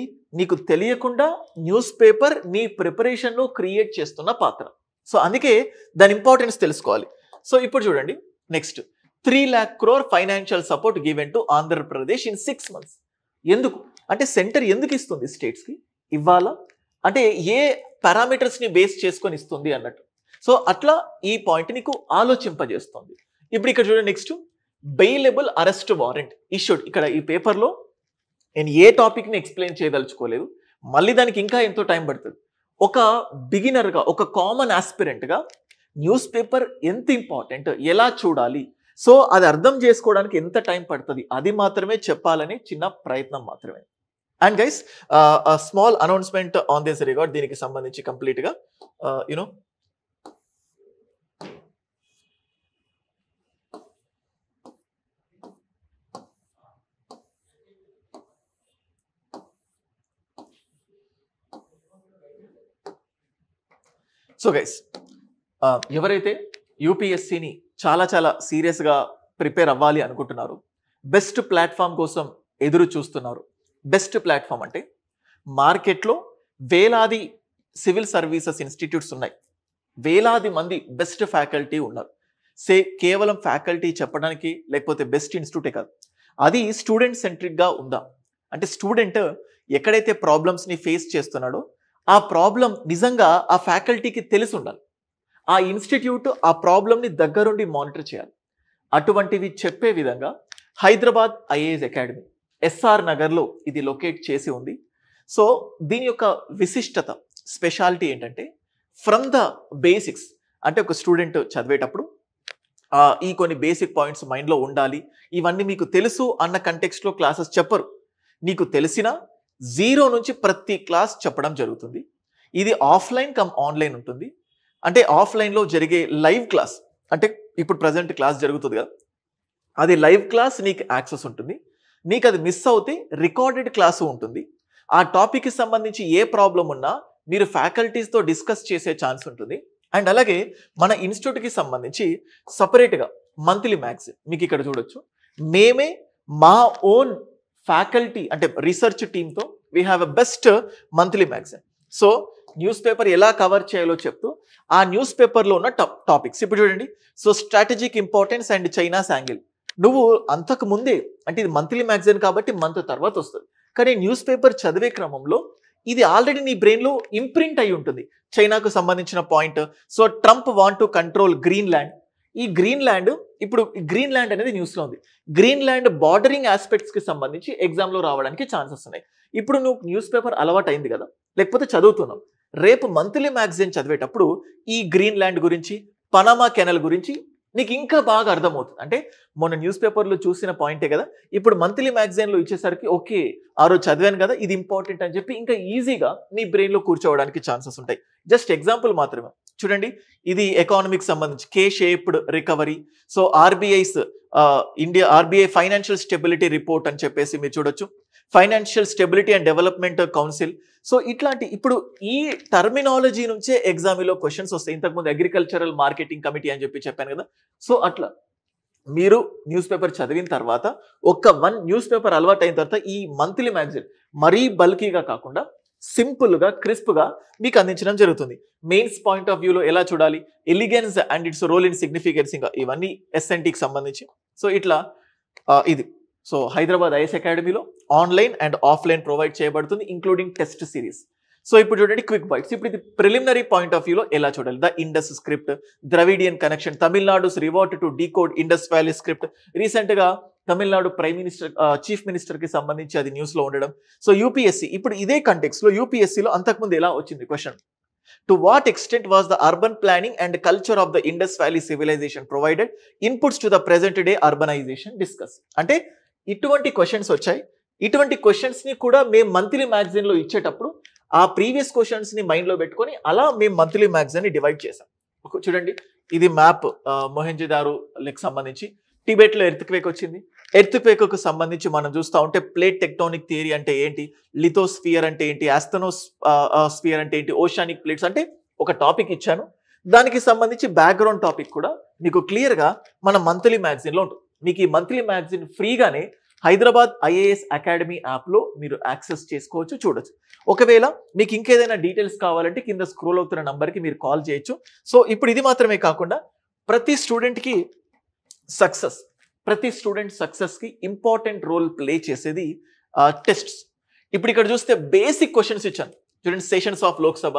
నీకు తెలియకుండా న్యూస్ పేపర్ నీ ప్రిపరేషన్లో క్రియేట్ చేస్తున్న పాత్ర. సో అందుకే దాని ఇంపార్టెన్స్ తెలుసుకోవాలి. సో ఇప్పుడు చూడండి next 3 lakh crore financial support given to Andhra Pradesh in 6 months. ఎందుకు అంటే సెంటర్ ఎందుకు ఇస్తుంది స్టేట్స్కి ఇవ్వాలా అంటే ఏ పారామీటర్స్ని బేస్ చేసుకొని ఇస్తుంది అన్నట్టు. సో అట్లా ఈ పాయింట్ నీకు ఆలోచింపజేస్తుంది. ఇప్పుడు ఇక్కడ చూడండి next bailable arrest warrant issued. ఇక్కడ ఈ పేపర్లో నేను ఏ టాపిక్ని ఎక్స్ప్లెయిన్ చేయదలుచుకోలేదు, మళ్ళీ దానికి ఇంకా ఎంతో టైం పడుతుంది. ఒక బిగినర్గా ఒక కామన్ ఆస్పిరెంట్గా న్యూస్ పేపర్ ఎంత ఇంపార్టెంట్, ఎలా చూడాలి, సో అది అర్థం చేసుకోవడానికి ఎంత టైం పడుతుంది అది మాత్రమే చెప్పాలని చిన్న ప్రయత్నం మాత్రమే. And guys small announcement on this regard, దీనికి సంబంధించి కంప్లీట్గా యూనో సో గైస్ ఎవరైతే యూపీఎస్సీని చాలా చాలా సీరియస్గా ప్రిపేర్ అవ్వాలి అనుకుంటున్నారు, బెస్ట్ ప్లాట్ఫామ్ కోసం ఎదురు చూస్తున్నారు. బెస్ట్ ప్లాట్ఫామ్ అంటే మార్కెట్లో వేలాది సివిల్ సర్వీసెస్ ఇన్స్టిట్యూట్స్ ఉన్నాయి, వేలాది మంది బెస్ట్ ఫ్యాకల్టీ ఉన్నారు. కేవలం ఫ్యాకల్టీ చెప్పడానికి లేకపోతే బెస్ట్ ఇన్స్టిట్యూటే కాదు, అది స్టూడెంట్ సెంట్రిక్గా ఉందా అంటే స్టూడెంట్ ఎక్కడైతే ప్రాబ్లమ్స్ని ఫేస్ చేస్తున్నాడో ఆ ప్రాబ్లం నిజంగా ఆ ఫ్యాకల్టీకి తెలిసి ఉండాలి, ఆ ఇన్స్టిట్యూట్ ఆ ప్రాబ్లమ్ని దగ్గరుండి మానిటర్ చేయాలి. అటువంటివి చెప్పే విధంగా హైదరాబాద్ ఐఏఎస్ అకాడమీ ఎస్ఆర్ నగర్లో ఇది లొకేట్ చేసి ఉంది. సో దీని యొక్క విశిష్టత స్పెషాలిటీ ఏంటంటే ఫ్రమ్ ద బేసిక్స్ అంటే ఒక స్టూడెంట్ చదివేటప్పుడు ఈ కొన్ని బేసిక్ పాయింట్స్ మైండ్లో ఉండాలి, ఇవన్నీ మీకు తెలుసు అన్న కంటెక్స్ట్లో క్లాసెస్ చెప్పరు. నీకు తెలిసిన 0 నుంచి ప్రతి క్లాస్ చెప్పడం జరుగుతుంది. ఇది ఆఫ్లైన్ కమ్ ఆన్లైన్ ఉంటుంది. అంటే ఆఫ్లైన్లో జరిగే లైవ్ క్లాస్ అంటే ఇప్పుడు ప్రజెంట్ క్లాస్ జరుగుతుంది కదా, అది లైవ్ క్లాస్ నీకు యాక్సెస్ ఉంటుంది. నీకు అది మిస్ అవుతే రికార్డెడ్ క్లాసు ఉంటుంది. ఆ టాపిక్కి సంబంధించి ఏ ప్రాబ్లం ఉన్నా మీరు ఫ్యాకల్టీస్తో డిస్కస్ చేసే ఛాన్స్ ఉంటుంది. అండ్ అలాగే మన ఇన్స్టిట్యూట్కి సంబంధించి సపరేట్గా మంత్లీ మ్యాగ్జిన్ మీకు ఇక్కడ చూడొచ్చు. మేమే మా ఓన్ ఫ్యాకల్టీ అంటే రీసెర్చ్ టీమ్తో we have a best monthly magazine. So newspaper ఎలా కవర్ చేయాలో చెప్తూ ఆ న్యూస్ పేపర్లో ఉన్న టాపిక్స్ ఇప్పుడు చూడండి. So strategic importance and China's angle. నువ్వు అంతకు ముందే అంటే ఇది మంత్లీ మ్యాగజైన్ కాబట్టి మంత్ తర్వాత వస్తుంది, కానీ న్యూస్ పేపర్ చదివే క్రమంలో ఇది ఆల్రెడీ నీ బ్రెయిన్లో ఇంప్రింట్ అయి ఉంటుంది. చైనాకు సంబంధించిన point. So Trump want to control Greenland. ఈ గ్రీన్లాండ్ ఇప్పుడు గ్రీన్లాండ్ అనేది న్యూస్లో ఉంది. గ్రీన్లాండ్ బార్డరింగ్ ఆస్పెక్ట్స్కి సంబంధించి ఎగ్జామ్లో రావడానికి ఛాన్సెస్ ఉన్నాయి. ఇప్పుడు నువ్వు న్యూస్ పేపర్ అలవాటు అయింది కదా, లేకపోతే చదువుతున్నావు, రేపు మంత్లీ మ్యాగజైన్ చదివేటప్పుడు ఈ గ్రీన్లాండ్ గురించి పనామా కెనల్ గురించి నీకు ఇంకా బాగా అర్థమవుతుంది. అంటే మొన్న న్యూస్ పేపర్లో చూసిన పాయింటే కదా, ఇప్పుడు మంత్లీ మ్యాగజైన్లో ఇచ్చేసరికి ఓకే ఆ రోజు చదివాను కదా ఇది ఇంపార్టెంట్ అని చెప్పి ఇంకా ఈజీగా నీ బ్రెయిన్లో కూర్చోవడానికి ఛాన్సెస్ ఉంటాయి. జస్ట్ ఎగ్జాంపుల్ మాత్రమే చూడండి. ఇది ఎకానమిక్ సంబంధించి K shaped recovery. So RBI financial stability report అని చెప్పేసి మీరు చూడొచ్చు. Financial stability and development council. So ఇట్లాంటి ఇప్పుడు ఈ టర్మినాలజీ నుంచే ఎగ్జామ్లో క్వశ్చన్స్ వస్తాయి. ఇంతకుముందు అగ్రికల్చరల్ మార్కెటింగ్ కమిటీ అని చెప్పాను కదా. సో అట్లా మీరు న్యూస్ పేపర్ చదివిన తర్వాత వన్ న్యూస్ పేపర్ అలవాటు అయిన తర్వాత ఈ మంత్లీ మ్యాగజైన్ మరీ బల్కీగా కాకుండా సింపుల్గా క్రిస్ప్గా మీకు అందించడం జరుగుతుంది. మెయిన్స్ పాయింట్ ఆఫ్ వ్యూలో ఎలా చూడాలి, elegance and its role in significance, ఇంకా ఇవన్నీ ఎస్ఎన్టీకి సంబంధించి. సో ఇట్లా ఇది సో హైదరాబాద్ ఐఏఎస్ అకాడమీలో ఆన్లైన్ అండ్ ఆఫ్లైన్ ప్రొవైడ్ చేయబడుతుంది, ఇంక్లూడింగ్ టెస్ట్ సిరీస్. సో ఇప్పుడు చూడండి క్విక్ బైట్స్. ఇప్పుడు ఇది ప్రిలిమినరీ పాయింట్ ఆఫ్ వ్యూలో ఎలా చూడాలి. The Indus script, Dravidian connection, Tamil Nadu's revert to decode Indus valley script. రీసెంట్గా తమిళనాడు చీఫ్ మినిస్టర్కి సంబంధించి అది న్యూస్లో ఉండడం. సో యూపీఎస్సీ ఇప్పుడు ఇదే కంటెక్స్లో యూపీఎస్సీలో అంతకుముందు ఎలా వచ్చింది question, to what extent was the urban planning and culture of the Indus valley civilisation provided inputs to the present day urbanisation discuss. అంటే ఇటువంటి క్వశ్చన్స్ వచ్చాయి. ఇటువంటి క్వశ్చన్స్ని కూడా మేము మంత్లీ మ్యాగజైన్లో ఇచ్చేటప్పుడు ఆ ప్రీవియస్ క్వశ్చన్స్ని మైండ్లో పెట్టుకొని అలా మేము మంత్లీ మ్యాగజైన్ని డివైడ్ చేసాం. చూడండి, ఇది మ్యాప్ మొహెంజోదారో లేక్ సంబంధించి. టిబెట్లో ఎర్త్క్వేక్ వచ్చింది. ఎర్త్క్వేక్కు సంబంధించి మనం చూస్తూ ఉంటే ప్లేట్ టెక్టోనిక్ థియరీ అంటే ఏంటి, లిథోస్ఫియర్ అంటే ఏంటి, ఆస్థెనోస్ఫియర్ అంటే ఏంటి, ఓషానిక్ ప్లేట్స్ అంటే ఒక టాపిక్ ఇచ్చాను. దానికి సంబంధించి బ్యాక్గ్రౌండ్ టాపిక్ కూడా మీకు క్లియర్గా మన మంత్లీ మ్యాగజైన్లో ఉంటుంది. మీకు ఈ మంత్లీ మ్యాగజైన్ ఫ్రీగానే హైదరాబాద్ ఐఏఎస్ అకాడమీ యాప్లో మీరు యాక్సెస్ చేసుకోవచ్చు, చూడొచ్చు. ఒకవేళ మీకు ఇంకేదైనా డీటెయిల్స్ కావాలంటే కింద స్క్రోల్ అవుతున్న నంబర్కి మీరు కాల్ చేయొచ్చు. సో ఇప్పుడు ఇది మాత్రమే కాకుండా ప్రతి స్టూడెంట్కి ప్రతి స్టూడెంట్ సక్సెస్కి ఇంపార్టెంట్ రోల్ ప్లే చేసేది టెస్ట్స్. ఇప్పుడు ఇక్కడ చూస్తే బేసిక్ క్వశ్చన్స్ ఇచ్చాను చూడండి. Sessions of Lok Sabha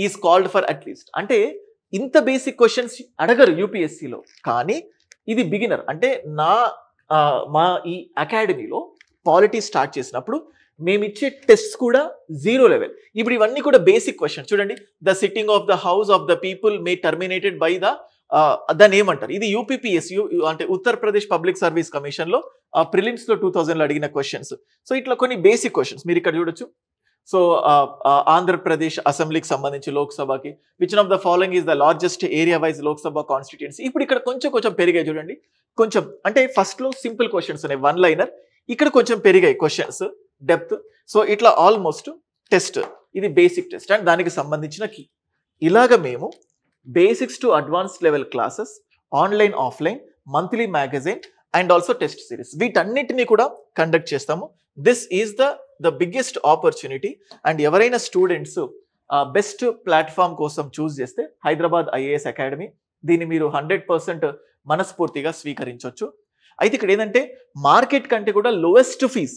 is called for at least అంటే ఇంత బేసిక్ క్వశ్చన్స్ అడగరు యూపీఎస్సీలో. కానీ ఇది బిగినర్ అంటే మా ఈ అకాడమీలో పాలిటీ స్టార్ట్ చేసినప్పుడు మేము ఇచ్చే టెస్ట్స్ కూడా 0 లెవెల్. ఇప్పుడు ఇవన్నీ కూడా బేసిక్ క్వశ్చన్ చూడండి. The sitting of the house of the people may terminated by దాన్ని ఏమంటారు, ఇది యూపీపీఎస్సీ అంటే ఉత్తరప్రదేశ్ పబ్లిక్ సర్వీస్ కమిషన్లో ప్రిలిమ్స్లో 2000లో అడిగిన క్వశ్చన్స్. సో ఇట్లా కొన్ని బేసిక్ క్వశ్చన్స్ మీరు ఇక్కడ చూడొచ్చు. సో ఆంధ్రప్రదేశ్ అసెంబ్లీకి సంబంధించి లోక్సభకి which of the following is the largest area wise Lok Sabha constituency. ఇప్పుడు ఇక్కడ కొంచెం పెరిగాయి చూడండి. కొంచెం అంటే ఫస్ట్లో సింపుల్ క్వశ్చన్స్ ఉన్నాయి, 1 లైనర్. ఇక్కడ కొంచెం పెరిగాయి క్వశ్చన్స్ డెప్త్. సో ఇట్లా ఆల్మోస్ట్ టెస్ట్ ఇది బేసిక్ టెస్ట్ అండ్ దానికి సంబంధించిన కీ. ఇలాగ మేము basics to advanced level classes, online offline, monthly magazine and also test series వీటన్నిటిని కూడా కండక్ట్ చేస్తాము. This is the biggest opportunity. And ఎవరైనా స్టూడెంట్స్ బెస్ట్ ప్లాట్ఫామ్ కోసం చూస్ చేస్తే హైదరాబాద్ ఐఏఎస్ అకాడమీ, దీన్ని మీరు 100% మనస్ఫూర్తిగా స్వీకరించవచ్చు. అయితే ఇక్కడ ఏంటంటే మార్కెట్ కంటే కూడా లోయెస్ట్ ఫీజ్,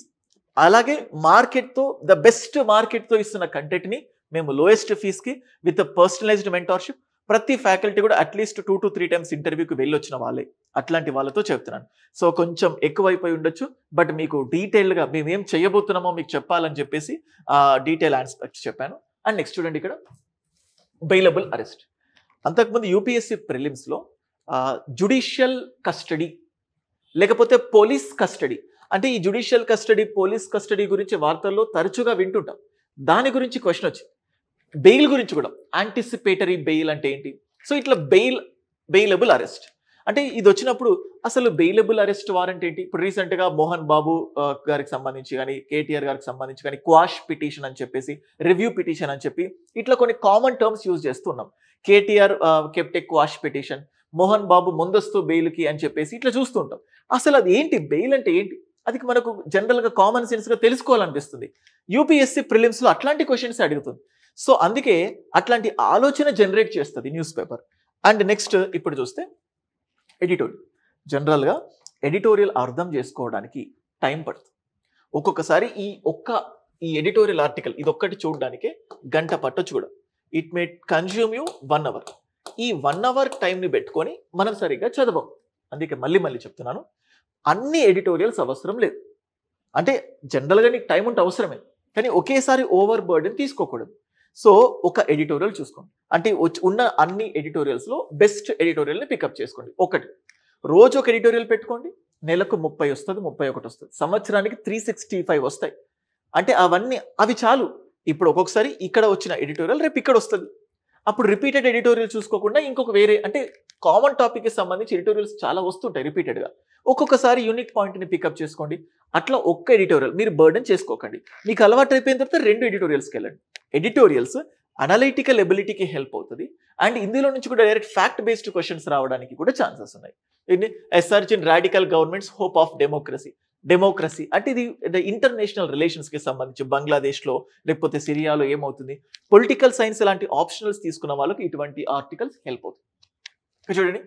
అలాగే మార్కెట్తో ద బెస్ట్ మార్కెట్తో ఇస్తున్న కంటెంట్ని మేము లోయెస్ట్ ఫీజ్కి విత్ పర్సనలైజ్డ్ మెంటార్షిప్, ప్రతి ఫ్యాకల్టీ కూడా అట్లీస్ట్ 2 to 3 టైమ్స్ ఇంటర్వ్యూకి వెళ్ళి వచ్చిన వాళ్ళే, అట్లాంటి వాళ్ళతో చెప్తున్నాను. సో కొంచెం ఎక్కువైపోయి ఉండొచ్చు, బట్ మీకు డీటెయిల్గా మేము ఏం చేయబోతున్నామో మీకు చెప్పాలని చెప్పేసి డీటెయిల్ ఆస్పెక్ట్స్ చెప్పాను. అండ్ నెక్స్ట్ చూడండి, ఇక్కడ బెయిలబుల్ అరెస్ట్. అంతకుముందు యూపీఎస్సీ ప్రిలిమ్స్లో జుడిషియల్ కస్టడీ లేకపోతే పోలీస్ కస్టడీ అంటే ఈ జుడిషియల్ కస్టడీ, పోలీస్ కస్టడీ గురించి వార్తల్లో తరచుగా వింటుంటాం. దాని గురించి క్వశ్చన్ వచ్చింది. బెయిల్ గురించి కూడా, యాంటిసిపేటరీ బెయిల్ అంటే ఏంటి, సో ఇట్లా బెయిలబుల్ అరెస్ట్ అంటే ఇది వచ్చినప్పుడు అసలు బెయిలబుల్ అరెస్ట్ వారెంట్ ఏంటి. ఇప్పుడు రీసెంట్గా మోహన్ బాబు గారికి సంబంధించి కానీ, కేటీఆర్ గారికి సంబంధించి కానీ క్వాష్ పిటిషన్ అని చెప్పేసి, రివ్యూ పిటిషన్ అని చెప్పి ఇట్లా కొన్ని కామన్ టర్మ్స్ యూజ్ చేస్తున్నాం. కేటీఆర్ కెప్ట్ ఏ క్వాష్ పిటిషన్, మోహన్ బాబు ముందస్తు బెయిల్కి అని చెప్పేసి ఇట్లా చూస్తుంటాం. అసలు అది ఏంటి, బెయిల్ అంటే ఏంటి, అది మనకు జనరల్గా కామన్ సెన్స్గా తెలుసుకోవాలనిపిస్తుంది. యూపీఎస్సీ ప్రిలిమ్స్లో అట్లాంటి క్వశ్చన్స్ అడుగుతుంది. సో అందుకే అట్లాంటి ఆలోచన జనరేట్ చేస్తుంది న్యూస్ పేపర్. అండ్ నెక్స్ట్ ఇప్పుడు చూస్తే ఎడిటోరియల్. జనరల్గా ఎడిటోరియల్ అర్థం చేసుకోవడానికి టైం పడుతుంది. ఒక్కొక్కసారి ఈ ఎడిటోరియల్ ఆర్టికల్ ఇదొక్కటి చూడడానికే గంట పట్టొచ్చు కూడా. It may consume you 1 hour. ఈ 1 hour టైంని పెట్టుకొని మనం సరిగ్గా చదవం. అందుకే మళ్ళీ చెప్తున్నాను, అన్ని ఎడిటోరియల్స్ అవసరం లేదు. అంటే జనరల్గా నీకు టైం ఉంటే అవసరమే, కానీ ఒకేసారి ఓవర్ బర్డెన్ తీసుకోకూడదు. సో ఒక ఎడిటోరియల్ చూసుకోండి, అంటే ఉన్న అన్ని ఎడిటోరియల్స్లో బెస్ట్ ఎడిటోరియల్ని పికప్ చేసుకోండి. రోజు ఒక ఎడిటోరియల్ పెట్టుకోండి. నెలకు 30 వస్తుంది, 31 వస్తుంది, సంవత్సరానికి 365 వస్తాయి. అంటే అవి చాలు. ఇప్పుడు ఒక్కొక్కసారి ఇక్కడ వచ్చిన ఎడిటోరియల్ రేపు ఇక్కడ వస్తుంది. అప్పుడు రిపీటెడ్ ఎడిటోరియల్ చూసుకోకుండా ఇంకొక వేరే అంటే కామన్ టాపిక్కి సంబంధించి ఎడిటోరియల్స్ చాలా వస్తుంటాయి రిపీటెడ్గా. ఒక్కొక్కసారి యూనిక్ పాయింట్ని పికప్ చేసుకోండి. అట్లా ఒక్క ఎడిటోరియల్ మీరు బర్డెన్ చేసుకోకండి. మీకు అలవాటు అయిపోయిన తర్వాత 2 ఎడిటోరియల్స్కి వెళ్ళండి. ఎడిటోరియల్స్ అనలైటికల్ ఎబిలిటీకి హెల్ప్ అవుతుంది. అండ్ ఇందులో నుంచి కూడా డైరెక్ట్ ఫ్యాక్ట్ బేస్డ్ క్వశ్చన్స్ రావడానికి కూడా ఛాన్సెస్ ఉన్నాయి. Search in radical governments hope of democracy అంటే ఇది ఇంటర్నేషనల్ రిలేషన్స్కి సంబంధించి బంగ్లాదేశ్లో లేకపోతే సిరియాలో ఏమవుతుంది, పొలిటికల్ సైన్స్ లాంటి ఆప్షనల్స్ తీసుకున్న వాళ్ళకి ఇటువంటి ఆర్టికల్స్ హెల్ప్ అవుతుంది. చూడండి,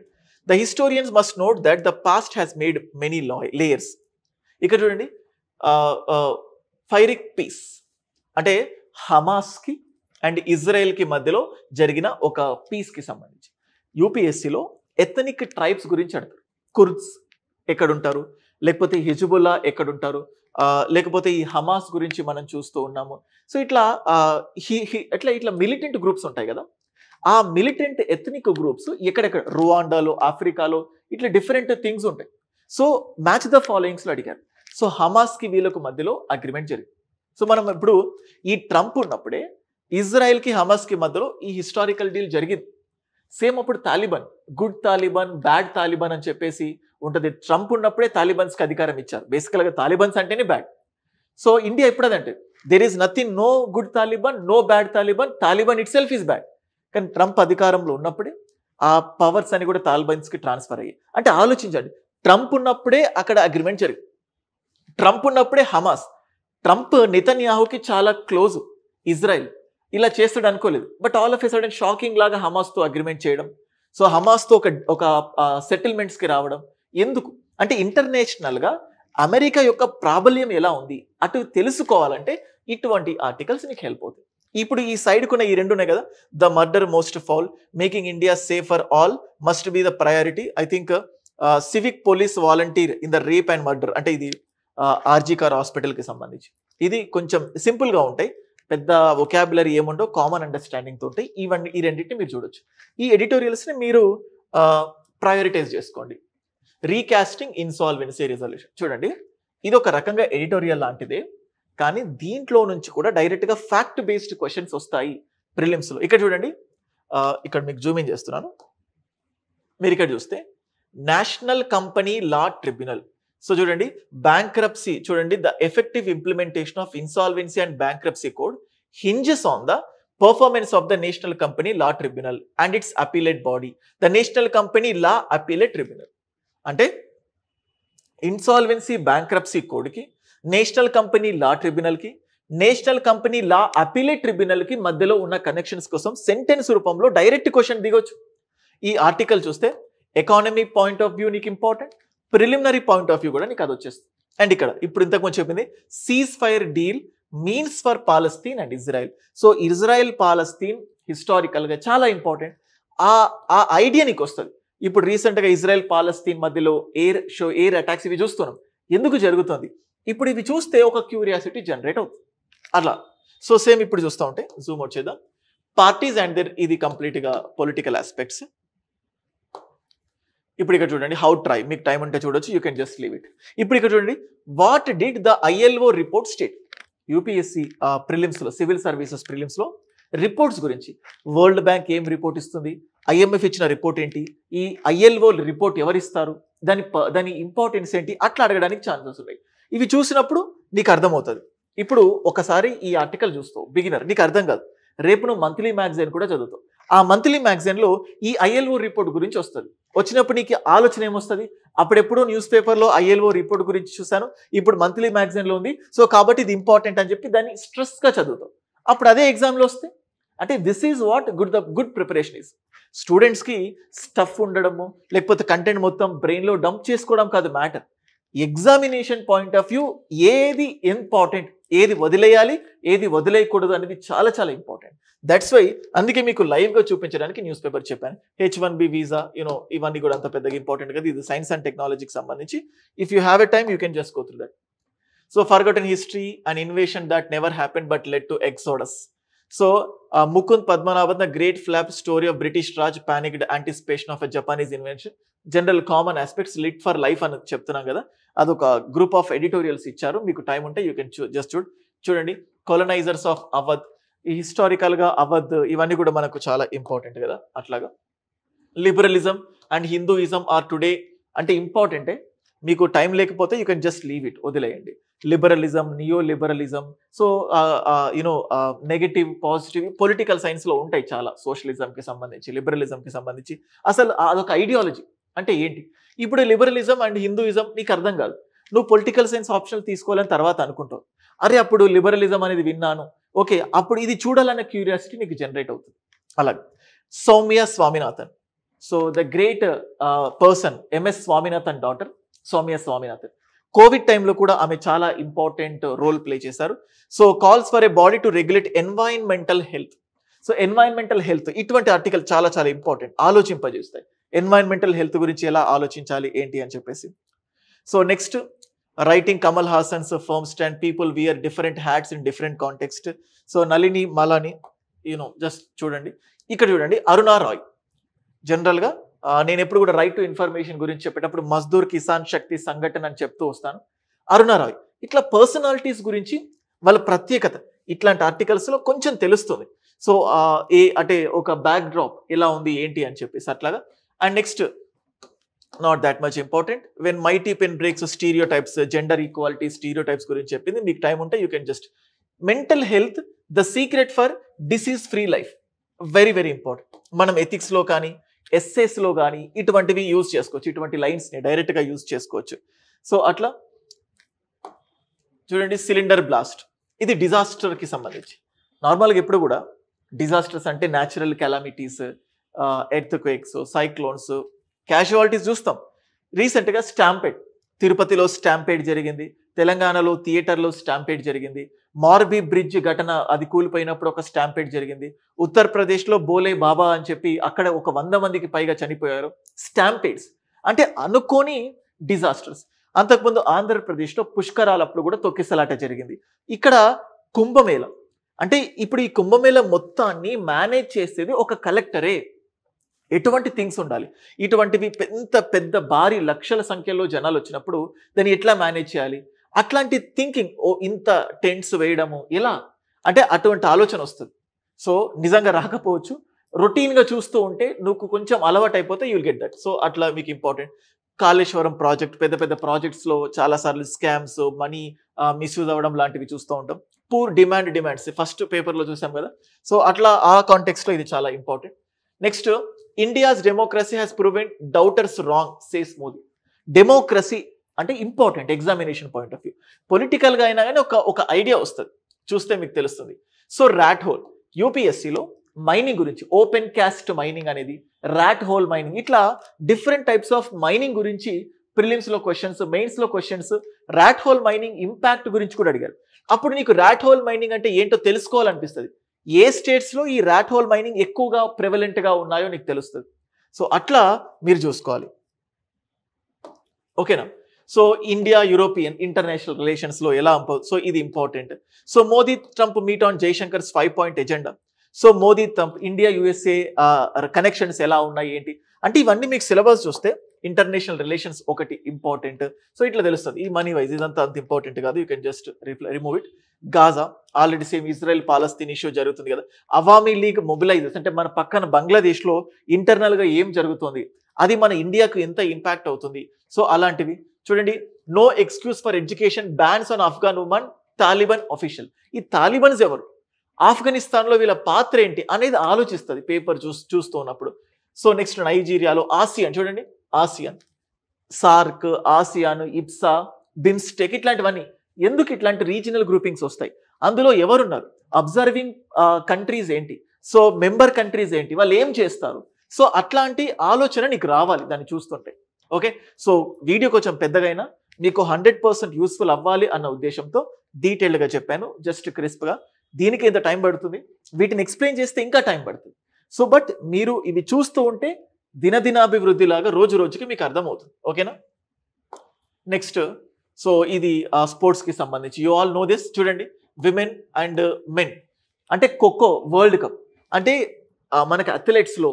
the historians must note that the past has made many layers. ఇక్కడ చూడండి, ఫైరిక్ పీస్ అంటే హమాస్కి అండ్ ఇజ్రాయెల్కి మధ్యలో జరిగిన ఒక పీస్కి సంబంధించి యూపీఎస్సీలో ఎథనిక్ ట్రైబ్స్ గురించి అడుగుతారు. కుర్ద్స్ ఎక్కడుంటారు, లేకపోతే హిజుబుల్లా ఎక్కడుంటారు, లేకపోతే ఈ హమాస్ గురించి మనం చూస్తూ ఉన్నాము. సో ఇట్లా మిలిటెంట్ గ్రూప్స్ ఉంటాయి కదా, ఆ మిలిటెంట్ ఎథనిక్ గ్రూప్స్ ఎక్కడెక్కడ రువాండాలో, ఆఫ్రికాలో ఇట్లా డిఫరెంట్ థింగ్స్ ఉంటాయి. సో మ్యాచ్ ద ఫాలోయింగ్స్లో అడిగారు. సో హమాస్కి వీళ్ళకు మధ్యలో అగ్రిమెంట్ జరిగింది. సో మనం ఇప్పుడు ఈ ట్రంప్ ఉన్నప్పుడే ఇజ్రాయెల్కి హమాస్కి మధ్యలో ఈ హిస్టారికల్ డీల్ జరిగింది. సేమ్ అప్పుడు Taliban, good Taliban, bad Taliban అని చెప్పేసి ఉంటుంది. ట్రంప్ ఉన్నప్పుడే తాలిబాన్స్కి అధికారం ఇచ్చారు. బేసికల్గా తాలిబాన్స్ అంటేనే బ్యాడ్. సో ఇండియా ఎప్పుడదంటే there is nothing, no good Taliban, no bad Taliban, Taliban itself is bad. కానీ ట్రంప్ అధికారంలో ఉన్నప్పుడే ఆ పవర్స్ అని కూడా తాలిబాన్స్కి ట్రాన్స్ఫర్ అయ్యాయి. అంటే ఆలోచించండి, ట్రంప్ ఉన్నప్పుడే అక్కడ అగ్రిమెంట్ జరిగింది, ట్రంప్ ఉన్నప్పుడే హమాస్. ట్రంప్ నెతన్యాహుకి చాలా క్లోజ్ ఇజ్రాయెల్, ఇలా చేస్తాడు అనుకోలేదు. But all of a sudden shocking లాగా హమాస్తో అగ్రిమెంట్ చేయడం, సో హమాస్తో ఒక సెటిల్మెంట్స్కి రావడం. ఎందుకు అంటే ఇంటర్నేషనల్గా అమెరికా యొక్క ప్రాబల్యం ఎలా ఉంది అటు తెలుసుకోవాలంటే ఇటువంటి ఆర్టికల్స్ నీకు హెల్ప్ అవుతాయి. ఇప్పుడు ఈ సైడ్ కొన్న ఈ రెండు ఉన్నాయి కదా, the murder most fall, making India safe for all must be the priority. I think civic police volunteer in the rape and murder, అంటే ఇది ఆర్జీ కార్ హాస్పిటల్కి సంబంధించి. ఇది కొంచెం సింపుల్గా ఉంటాయి, పెద్ద వొకాబులరీ ఏముండో, కామన్ అండర్స్టాండింగ్తో ఉంటాయి. ఇవన్నీ ఈ రెండింటిని మీరు చూడొచ్చు. ఈ ఎడిటోరియల్స్ని మీరు ప్రయారిటైజ్ చేసుకోండి. రీకాస్టింగ్ ఇన్సాల్వెన్సీ రిజల్యూషన్ చూడండి, ఇది ఒక రకంగా ఎడిటోరియల్ లాంటిదే, కానీ దీంట్లో నుంచి కూడా డైరెక్ట్గా ఫ్యాక్ట్ బేస్డ్ క్వశ్చన్స్ వస్తాయి ప్రిలిమ్స్లో. ఇక్కడ చూడండి, ఇక్కడ మీకు జూమ్ ఇన్ చేస్తున్నాను. మీరు ఇక్కడ చూస్తే national company law tribunal. So చూడండి, బ్యాంక్రప్సీ చూడండి, the effective implementation of insolvency and bankruptcy code hinges on the performance of the National Company Law Tribunal and its appellate body, the National Company Law Appellate Tribunal. అంటే ఇన్సాల్వెన్సీ బ్యాంక్రప్సీ కోడ్కి, నేషనల్ కంపెనీ లా ట్రిబ్యునల్కి, నేషనల్ కంపెనీ లా అపీలేట్ ట్రిబ్యునల్కి మధ్యలో ఉన్న కనెక్షన్స్ కోసం సెంటెన్స్ రూపంలో డైరెక్ట్ క్వశ్చన్ దిగొచ్చు. ఈ ఆర్టికల్ చూస్తే ఎకానమిక్ పాయింట్ ఆఫ్ వ్యూ నీకు important, preliminary point of view కూడా నీకు అది వచ్చేస్తుంది. అండ్ ఇక్కడ ఇప్పుడు ఇంతకుముందు చెప్పింది cease fire deal means for Palestine and Israel. So Israel Palestine హిస్టారికల్గా చాలా ఇంపార్టెంట్. ఆ ఐడియా నీకు వస్తుంది. ఇప్పుడు రీసెంట్గా ఇజ్రాయెల్ పాలస్తీన్ మధ్యలో ఎయిర్ అటాక్స్ ఇవి చూస్తున్నాం, ఎందుకు జరుగుతుంది? ఇప్పుడు ఇవి చూస్తే ఒక క్యూరియాసిటీ జనరేట్ అవుతుంది అట్లా. సో సేమ్ ఇప్పుడు చూస్తూ ఉంటే జూమ్ అవుట్ చేద్దాం. పార్టీస్ అండ్ దర్, ఇది కంప్లీట్గా పొలిటికల్ ఆస్పెక్ట్స్. ఇప్పుడు ఇక్కడ చూడండి, హౌ ట్రై, మీకు టైం ఉంటే చూడొచ్చు, you can just leave it. ఇప్పుడు ఇక్కడ చూడండి, what did the ILO report state? UPSC ప్రిలిమ్స్లో, సివిల్ సర్వీసెస్ ప్రిలిమ్స్లో రిపోర్ట్స్ గురించి వరల్డ్ బ్యాంక్ ఏం రిపోర్ట్ ఇస్తుంది, IMF ఇచ్చిన రిపోర్ట్ ఏంటి, ఈ ILO రిపోర్ట్ ఎవరిస్తారు, దాని ఇంపార్టెన్స్ ఏంటి, అట్లా అడగడానికి ఛాన్సెస్ ఉన్నాయి. ఇవి చూసినప్పుడు నీకు అర్థమవుతుంది. ఇప్పుడు ఒకసారి ఈ ఆర్టికల్ చూస్తావు బిగినర్, నీకు అర్థం కాదు, రేపు నువ్వు మంత్లీ మ్యాగజైన్ కూడా చదువుతావు. ఆ మంత్లీ మ్యాగజైన్లో ఈ ILO రిపోర్ట్ గురించి వస్తుంది. వచ్చినప్పుడు నీకు ఆలోచన ఏమొస్తుంది, అప్పుడెప్పుడో న్యూస్ పేపర్లో ILO రిపోర్ట్ గురించి చూశాను, ఇప్పుడు మంత్లీ మ్యాగజైన్లో ఉంది, సో కాబట్టి ఇది ఇంపార్టెంట్ అని చెప్పి దాన్ని స్ట్రెస్గా చదువుతావు. అప్పుడు అదే ఎగ్జామ్లో వస్తే, అంటే this is what good preparation is. స్టూడెంట్స్కి స్టఫ్ ఉండడము, లేకపోతే కంటెంట్ మొత్తం బ్రెయిన్లో డంప్ చేసుకోవడం కాదు matter. Examination point of view ఏది ఇంపార్టెంట్, ఏది వదిలేయాలి, ఏది వదిలేయకూడదు అనేది చాలా చాలా ఇంపార్టెంట్. దట్స్ వై అందుకే మీకు లైవ్గా చూపించడానికి న్యూస్ పేపర్ చెప్పాను. H1B వీసా, ఇవన్నీ కూడా అంత పెద్దగా ఇంపార్టెంట్ కదా, ఇది సైన్స్ అండ్ టెక్నాలజీకి సంబంధించి. If you have a time you can just go through that. So forgotten history, an invasion that never happened but led to exodus. So Mukund Padmanabhan, the great flop story of British Raj panicked anticipation of a Japanese invention, general common aspects, lit for life అని చెప్తున్నాం కదా, అదొక గ్రూప్ ఆఫ్ ఎడిటోరియల్స్ ఇచ్చారు. మీకు టైం ఉంటే యూ కెన్ జస్ట్ చూడండి. కొలనైజర్స్ ఆఫ్ అవధ్, ఈ హిస్టారికల్గా అవధ్ ఇవన్నీ కూడా మనకు చాలా ఇంపార్టెంట్ కదా. అట్లాగా liberalism and Hinduism are today అంటే ఇంపార్టెంటే. మీకు టైం లేకపోతే you can just leave it, వదిలేయండి. Liberalism, neo liberalism, so negative positive political సైన్స్లో ఉంటాయి చాలా, సోషలిజంకి సంబంధించి, లిబరలిజంకి సంబంధించి. అసలు అదొక ఐడియాలజీ అంటే ఏంటి? ఇప్పుడు లిబరలిజం అండ్ హిందూయిజం నీకు అర్థం కాదు, నువ్వు పొలిటికల్ సైన్స్ ఆప్షనల్ తీసుకోవాలని తర్వాత అనుకుంటావు, అరే అప్పుడు లిబరలిజం అనేది విన్నాను, ఓకే అప్పుడు ఇది చూడాలన్న క్యూరియాసిటీ నీకు జనరేట్ అవుతుంది. అలాగే Soumya Swaminathan, so the great person, MS Swaminathan daughter Soumya Swaminathan. Covid టైంలో కూడా ఆమె చాలా ఇంపార్టెంట్ రోల్ ప్లే చేశారు. So calls for a body to regulate environmental health. So environmental health, ఇటువంటి ఆర్టికల్ చాలా చాలా ఇంపార్టెంట్, ఆలోచింపజేస్తాయి. ఎన్వైరన్మెంటల్ హెల్త్ గురించి ఎలా ఆలోచించాలి ఏంటి అని చెప్పేసి. So next, writing Kamal Haasan's firm stand, people wear different hats in different context. So Nalini Malani, just చూడండి. ఇక్కడ చూడండి, అరుణా రాయ్. జనరల్గా నేను ఎప్పుడు కూడా రైట్ టు ఇన్ఫర్మేషన్ గురించి చెప్పేటప్పుడు మజ్దూర్ కిసాన్ శక్తి సంఘటన అని చెప్తూ వస్తాను. అరుణారాయ్. ఇట్లా పర్సనాలిటీస్ గురించి వాళ్ళ ప్రత్యేకత ఇట్లాంటి ఆర్టికల్స్లో కొంచెం తెలుస్తుంది. సో అంటే ఒక బ్యాక్ డ్రాప్ ఎలా ఉంది ఏంటి అని చెప్పేసి అట్లాగా. And next not that much important, when mighty pen breaks stereotypes, gender equality stereotypes గురించి చెప్పింది. మీకు టైం ఉంటే you can just. Mental health the secret for disease free life, very very important. మనం ఎథిక్స్లో కానీ ఎస్సేస్లో కానీ ఇటువంటివి యూజ్ చేసుకోవచ్చు, ఇటువంటి లైన్స్ని డైరెక్ట్గా యూజ్ చేసుకోవచ్చు. సో అట్లా చూడండి, సిలిండర్ బ్లాస్ట్ ఇది డిజాస్టర్కి సంబంధించి. నార్మల్గా ఎప్పుడు కూడా డిజాస్టర్స్ అంటే natural calamities, earth quakes, cyclones, casualties చూస్తాం. రీసెంట్గా స్టాంపేడ్, తిరుపతిలో స్టాంపేడ్ జరిగింది, తెలంగాణలో థియేటర్లో స్టాంపేడ్ జరిగింది, మార్బీ బ్రిడ్జ్ ఘటన అది కూలిపోయినప్పుడు ఒక స్టాంపేడ్ జరిగింది, ఉత్తరప్రదేశ్లో బోలే బాబా అని చెప్పి అక్కడ ఒక 100 మందికి పైగా చనిపోయారు. స్టాంపేడ్స్ అంటే అనుకోని డిజాస్టర్స్. అంతకుముందు ఆంధ్రప్రదేశ్లో పుష్కరాలప్పుడు కూడా తొక్కిసలాట జరిగింది. ఇక్కడ కుంభమేళ అంటే ఇప్పుడు ఈ కుంభమేళ మొత్తాన్ని మేనేజ్ చేసేది ఒక కలెక్టరే. ఎటువంటి థింగ్స్ ఉండాలి, ఇటువంటివి పెద్ద పెద్ద భారీ లక్షల సంఖ్యలో జనాలు వచ్చినప్పుడు దాన్ని ఎట్లా మేనేజ్ చేయాలి, అట్లాంటి థింకింగ్, ఇంత టెంట్స్ వేయడము ఎలా అంటే అటువంటి ఆలోచన వస్తుంది. సో నిజంగా రాకపోవచ్చు, రొటీన్గా చూస్తూ ఉంటే నువ్వు కొంచెం అలవాటు అయిపోతే you will get that. So అట్లా మీకు ఇంపార్టెంట్. కాళేశ్వరం ప్రాజెక్ట్, పెద్ద పెద్ద ప్రాజెక్ట్స్లో చాలాసార్లు స్కామ్స్, మనీ మిస్యూజ్ అవ్వడం లాంటివి చూస్తూ ఉంటాం. పూర్ డిమాండ్స్ ఫస్ట్ పేపర్లో చూసాం కదా. సో అట్లా ఆ కాంటెక్స్లో ఇది చాలా important. Next, India's democracy has proven doubters wrong says Modi. Democracy అంటే important examination point of view. పొలిటికల్గా అయినా కానీ ఒక ఐడియా వస్తుంది, చూస్తే మీకు తెలుస్తుంది. సో ర్యాట్ హోల్, యూపీఎస్సీలో మైనింగ్ గురించి, ఓపెన్ క్యాస్ట్ మైనింగ్ అనేది, ర్యాట్ హోల్ మైనింగ్, ఇట్లా డిఫరెంట్ టైప్స్ ఆఫ్ మైనింగ్ గురించి ప్రిలిమ్స్లో క్వశ్చన్స్, మెయిన్స్లో questions. Rat hole mining impact గురించి కూడా అడిగారు. అప్పుడు నీకు ర్యాట్ హోల్ మైనింగ్ అంటే ఏంటో తెలుసుకోవాలనిపిస్తుంది. ఏ స్టేట్స్లో ఈ ర్యాట్ హోల్ మైనింగ్ ఎక్కువగా ప్రివలెంట్గా ఉన్నాయో నీకు తెలుస్తుంది. సో అట్లా మీరు చూసుకోవాలి. ఓకేనా. సో ఇండియా యూరోపియన్ ఇంటర్నేషనల్ రిలేషన్స్లో ఎలా, సో ఇది important. So Modi Trump meet on Jaishankar's 5-point agenda. So Modi Trump India USA connections ఎలా ఉన్నాయి ఏంటి అంటే ఇవన్నీ మీకు సిలబస్ చూస్తే ఇంటర్నేషనల్ రిలేషన్స్ ఒకటి ఇంపార్టెంట్. సో ఇట్లా తెలుస్తుంది. ఈ మనీ వైజ్ ఇదంతా అంత ఇంపార్టెంట్ కాదు, you can just remove it. Gaza already same Israel Palestine issue జరుగుతుంది కదా. అవామీ లీగ్ మొబిలైజర్స్ అంటే మన పక్కన బంగ్లాదేశ్లో ఇంటర్నల్గా ఏం జరుగుతుంది, అది మన ఇండియాకు ఎంత ఇంపాక్ట్ అవుతుంది. సో అలాంటివి చూడండి. No excuse for education, bans on Afghan women, Taliban official. ఈ తాలిబాన్స్ ఎవరు, ఆఫ్ఘనిస్తాన్లో వీళ్ళ పాత్ర ఏంటి అనేది ఆలోచిస్తుంది పేపర్ చూస్తూ ఉన్నప్పుడు. సో నెక్స్ట్ నైజీరియాలో ఆసియాన్ చూడండి, ఆసియాన్, సార్క్, ఆసియాన్, ఇప్సా, బిమ్స్టెక్ ఇట్లాంటివన్నీ. ఎందుకు ఇట్లాంటి రీజనల్ గ్రూపింగ్స్ వస్తాయి, అందులో ఎవరున్నారు, అబ్జర్వింగ్ కంట్రీస్ ఏంటి, సో మెంబర్ కంట్రీస్ ఏంటి, వాళ్ళు ఏం చేస్తారు. సో అట్లాంటి ఆలోచన నీకు రావాలి దాన్ని చూస్తుంటే. ఓకే. సో వీడియో కొంచెం పెద్దగైనా మీకు 100% యూస్ఫుల్ అవ్వాలి అన్న ఉద్దేశంతో డీటెయిల్డ్గా చెప్పాను, జస్ట్ క్రిస్ప్గా. దీనికి ఎంత టైం పడుతుంది, వీటిని ఎక్స్ప్లెయిన్ చేస్తే ఇంకా టైం పడుతుంది. సో బట్ మీరు ఇవి చూస్తూ ఉంటే దినదినాభివృద్ధి లాగా రోజు రోజుకి మీకు అర్థమవుతుంది. ఓకేనా. నెక్స్ట్, సో ఇది స్పోర్ట్స్కి సంబంధించి యూ ఆల్ నో దిస్. చూడండి, విమెన్ అండ్ మెన్ అంటే ఖోఖో వరల్డ్ కప్ అంటే మనకి అథ్లెట్స్లో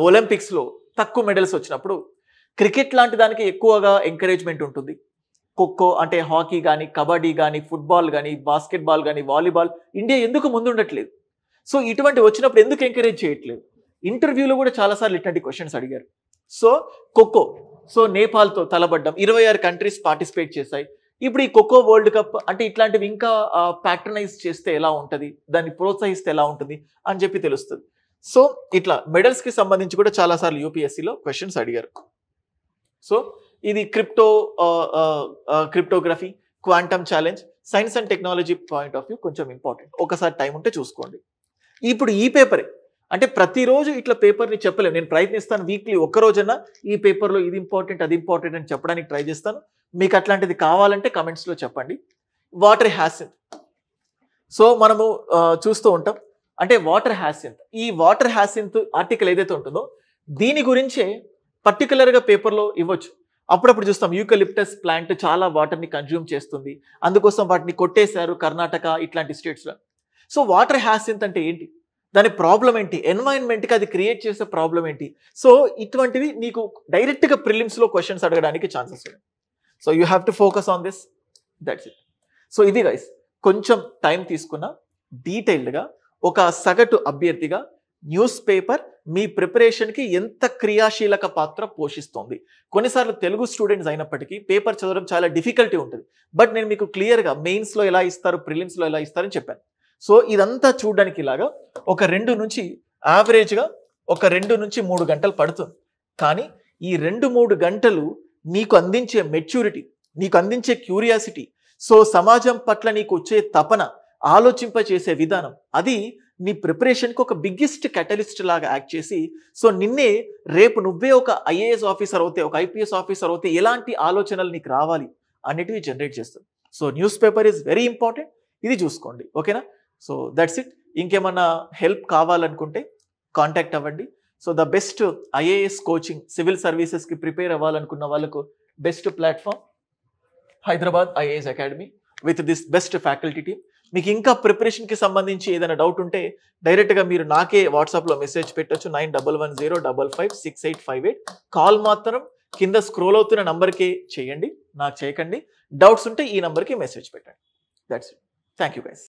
ఒలింపిక్స్లో తక్కువ మెడల్స్ వచ్చినప్పుడు క్రికెట్ లాంటి దానికి ఎక్కువగా ఎంకరేజ్మెంట్ ఉంటుంది. ఖోఖో అంటే హాకీ కానీ, కబడ్డీ కానీ, ఫుట్బాల్ కానీ, బాస్కెట్బాల్ కానీ, వాలీబాల్ ఇండియా ఎందుకు ముందుండట్లేదు. సో ఇటువంటి వచ్చినప్పుడు ఎందుకు ఎంకరేజ్ చేయట్లేదు. ఇంటర్వ్యూలో కూడా చాలాసార్లు ఇట్లాంటి క్వశ్చన్స్ అడిగారు. సో ఖోఖో, సో నేపాల్తో తలబడ్డం, 26 కంట్రీస్ పార్టిసిపేట్ చేశాయి. ఇప్పుడు ఈ ఖోఖో వరల్డ్ కప్ అంటే ఇట్లాంటివి ఇంకా ప్యాట్రనైజ్ చేస్తే ఎలా ఉంటుంది, దాన్ని ప్రోత్సహిస్తే ఎలా ఉంటుంది అని చెప్పి తెలుస్తుంది. సో ఇట్లా మెడల్స్కి సంబంధించి కూడా చాలాసార్లు యూపీఎస్సీలో క్వశ్చన్స్ అడిగారు. సో ఇది cryptography, quantum challenge, science and technology point of view కొంచెం ఇంపార్టెంట్. ఒకసారి టైం ఉంటే చూసుకోండి. ఇప్పుడు ఈ పేపరే అంటే ప్రతిరోజు ఇట్లా పేపర్ని చెప్పలేము, నేను ప్రయత్నిస్తాను వీక్లీ ఒక్కరోజన్నా ఈ పేపర్లో ఇది ఇంపార్టెంట్ అది ఇంపార్టెంట్ అని చెప్పడానికి ట్రై చేస్తాను. మీకు అట్లాంటిది కావాలంటే కమెంట్స్లో చెప్పండి. వాటర్ హ్యాసింత్, సో మనము చూస్తూ ఉంటాం అంటే వాటర్ హ్యాసింత్, ఈ వాటర్ హ్యాసింత్ ఆర్టికల్ ఏదైతే ఉంటుందో దీని గురించే పర్టికులర్గా పేపర్లో ఇవ్వచ్చు. అప్పుడప్పుడు చూస్తాం యూకలిప్టస్ ప్లాంట్ చాలా వాటర్ని కన్జ్యూమ్ చేస్తుంది, అందుకోసం వాటిని కొట్టేశారు కర్ణాటక ఇట్లాంటి స్టేట్స్లో. సో వాటర్ హ్యాసింత్ అంటే ఏంటి, దాని ప్రాబ్లం ఏంటి, ఎన్వైరన్మెంట్కి అది క్రియేట్ చేసే ప్రాబ్లం ఏంటి. సో ఇటువంటివి నీకు డైరెక్ట్గా ప్రిలిమ్స్లో క్వశ్చన్స్ అడగడానికి ఛాన్సెస్ ఉన్నాయి. So you have to focus on this. That's it. So ఇది గైస్, కొంచెం టైం తీసుకున్న డీటెయిల్డ్గా ఒక సగటు అభ్యర్థిగా న్యూస్ పేపర్ మీ ప్రిపరేషన్కి ఎంత క్రియాశీలక పాత్ర పోషిస్తోంది. కొన్నిసార్లు తెలుగు స్టూడెంట్స్ అయినప్పటికీ పేపర్ చదవడం చాలా డిఫికల్టీ ఉంటుంది. బట్ నేను మీకు క్లియర్గా మెయిన్స్లో ఎలా ఇస్తారు, ప్రిలిమ్స్లో ఎలా ఇస్తారని చెప్పాను. సో ఇదంతా చూడడానికి ఇలాగా ఒక 2 నుంచి యావరేజ్గా ఒక 2 నుంచి 3 గంటలు పడుతుంది. కానీ ఈ 2-3 గంటలు నీకు అందించే మెచ్యూరిటీ, నీకు అందించే క్యూరియాసిటీ, సో సమాజం పట్ల నీకు వచ్చే తపన, ఆలోచింపచేసే విధానం, అది నీ ప్రిపరేషన్కి ఒక బిగ్గెస్ట్ కెటలిస్ట్ లాగా యాక్ట్ చేసి, సో నిన్నే రేపు నువ్వే ఒక ఐఏఎస్ ఆఫీసర్ అవుతే, ఒక ఐపీఎస్ ఆఫీసర్ అవుతే ఎలాంటి ఆలోచనలు నీకు రావాలి అనేటివి జనరేట్ చేస్తుంది. So newspaper is very important. ఇది చూసుకోండి, ఓకేనా? So that's it. ఇంకేమన్నా హెల్ప్ కావాలనుకుంటే కాంటాక్ట్ అవ్వండి. So the best IAS coaching, civil సర్వీసెస్కి ప్రిపేర్ అవ్వాలనుకున్న వాళ్ళకు best platform Hyderabad IAS academy with this best faculty team. మీకు ఇంకా ప్రిపరేషన్కి సంబంధించి ఏదైనా డౌట్ ఉంటే డైరెక్ట్గా మీరు నాకే వాట్సాప్లో మెసేజ్ పెట్టొచ్చు. 9110556858. కాల్ మాత్రం కింద స్క్రోల్ అవుతున్న నంబర్కే చేయండి, నాకు చేయకండి. డౌట్స్ ఉంటే ఈ నంబర్కి మెసేజ్ పెట్టండి. That's it. Thank you guys.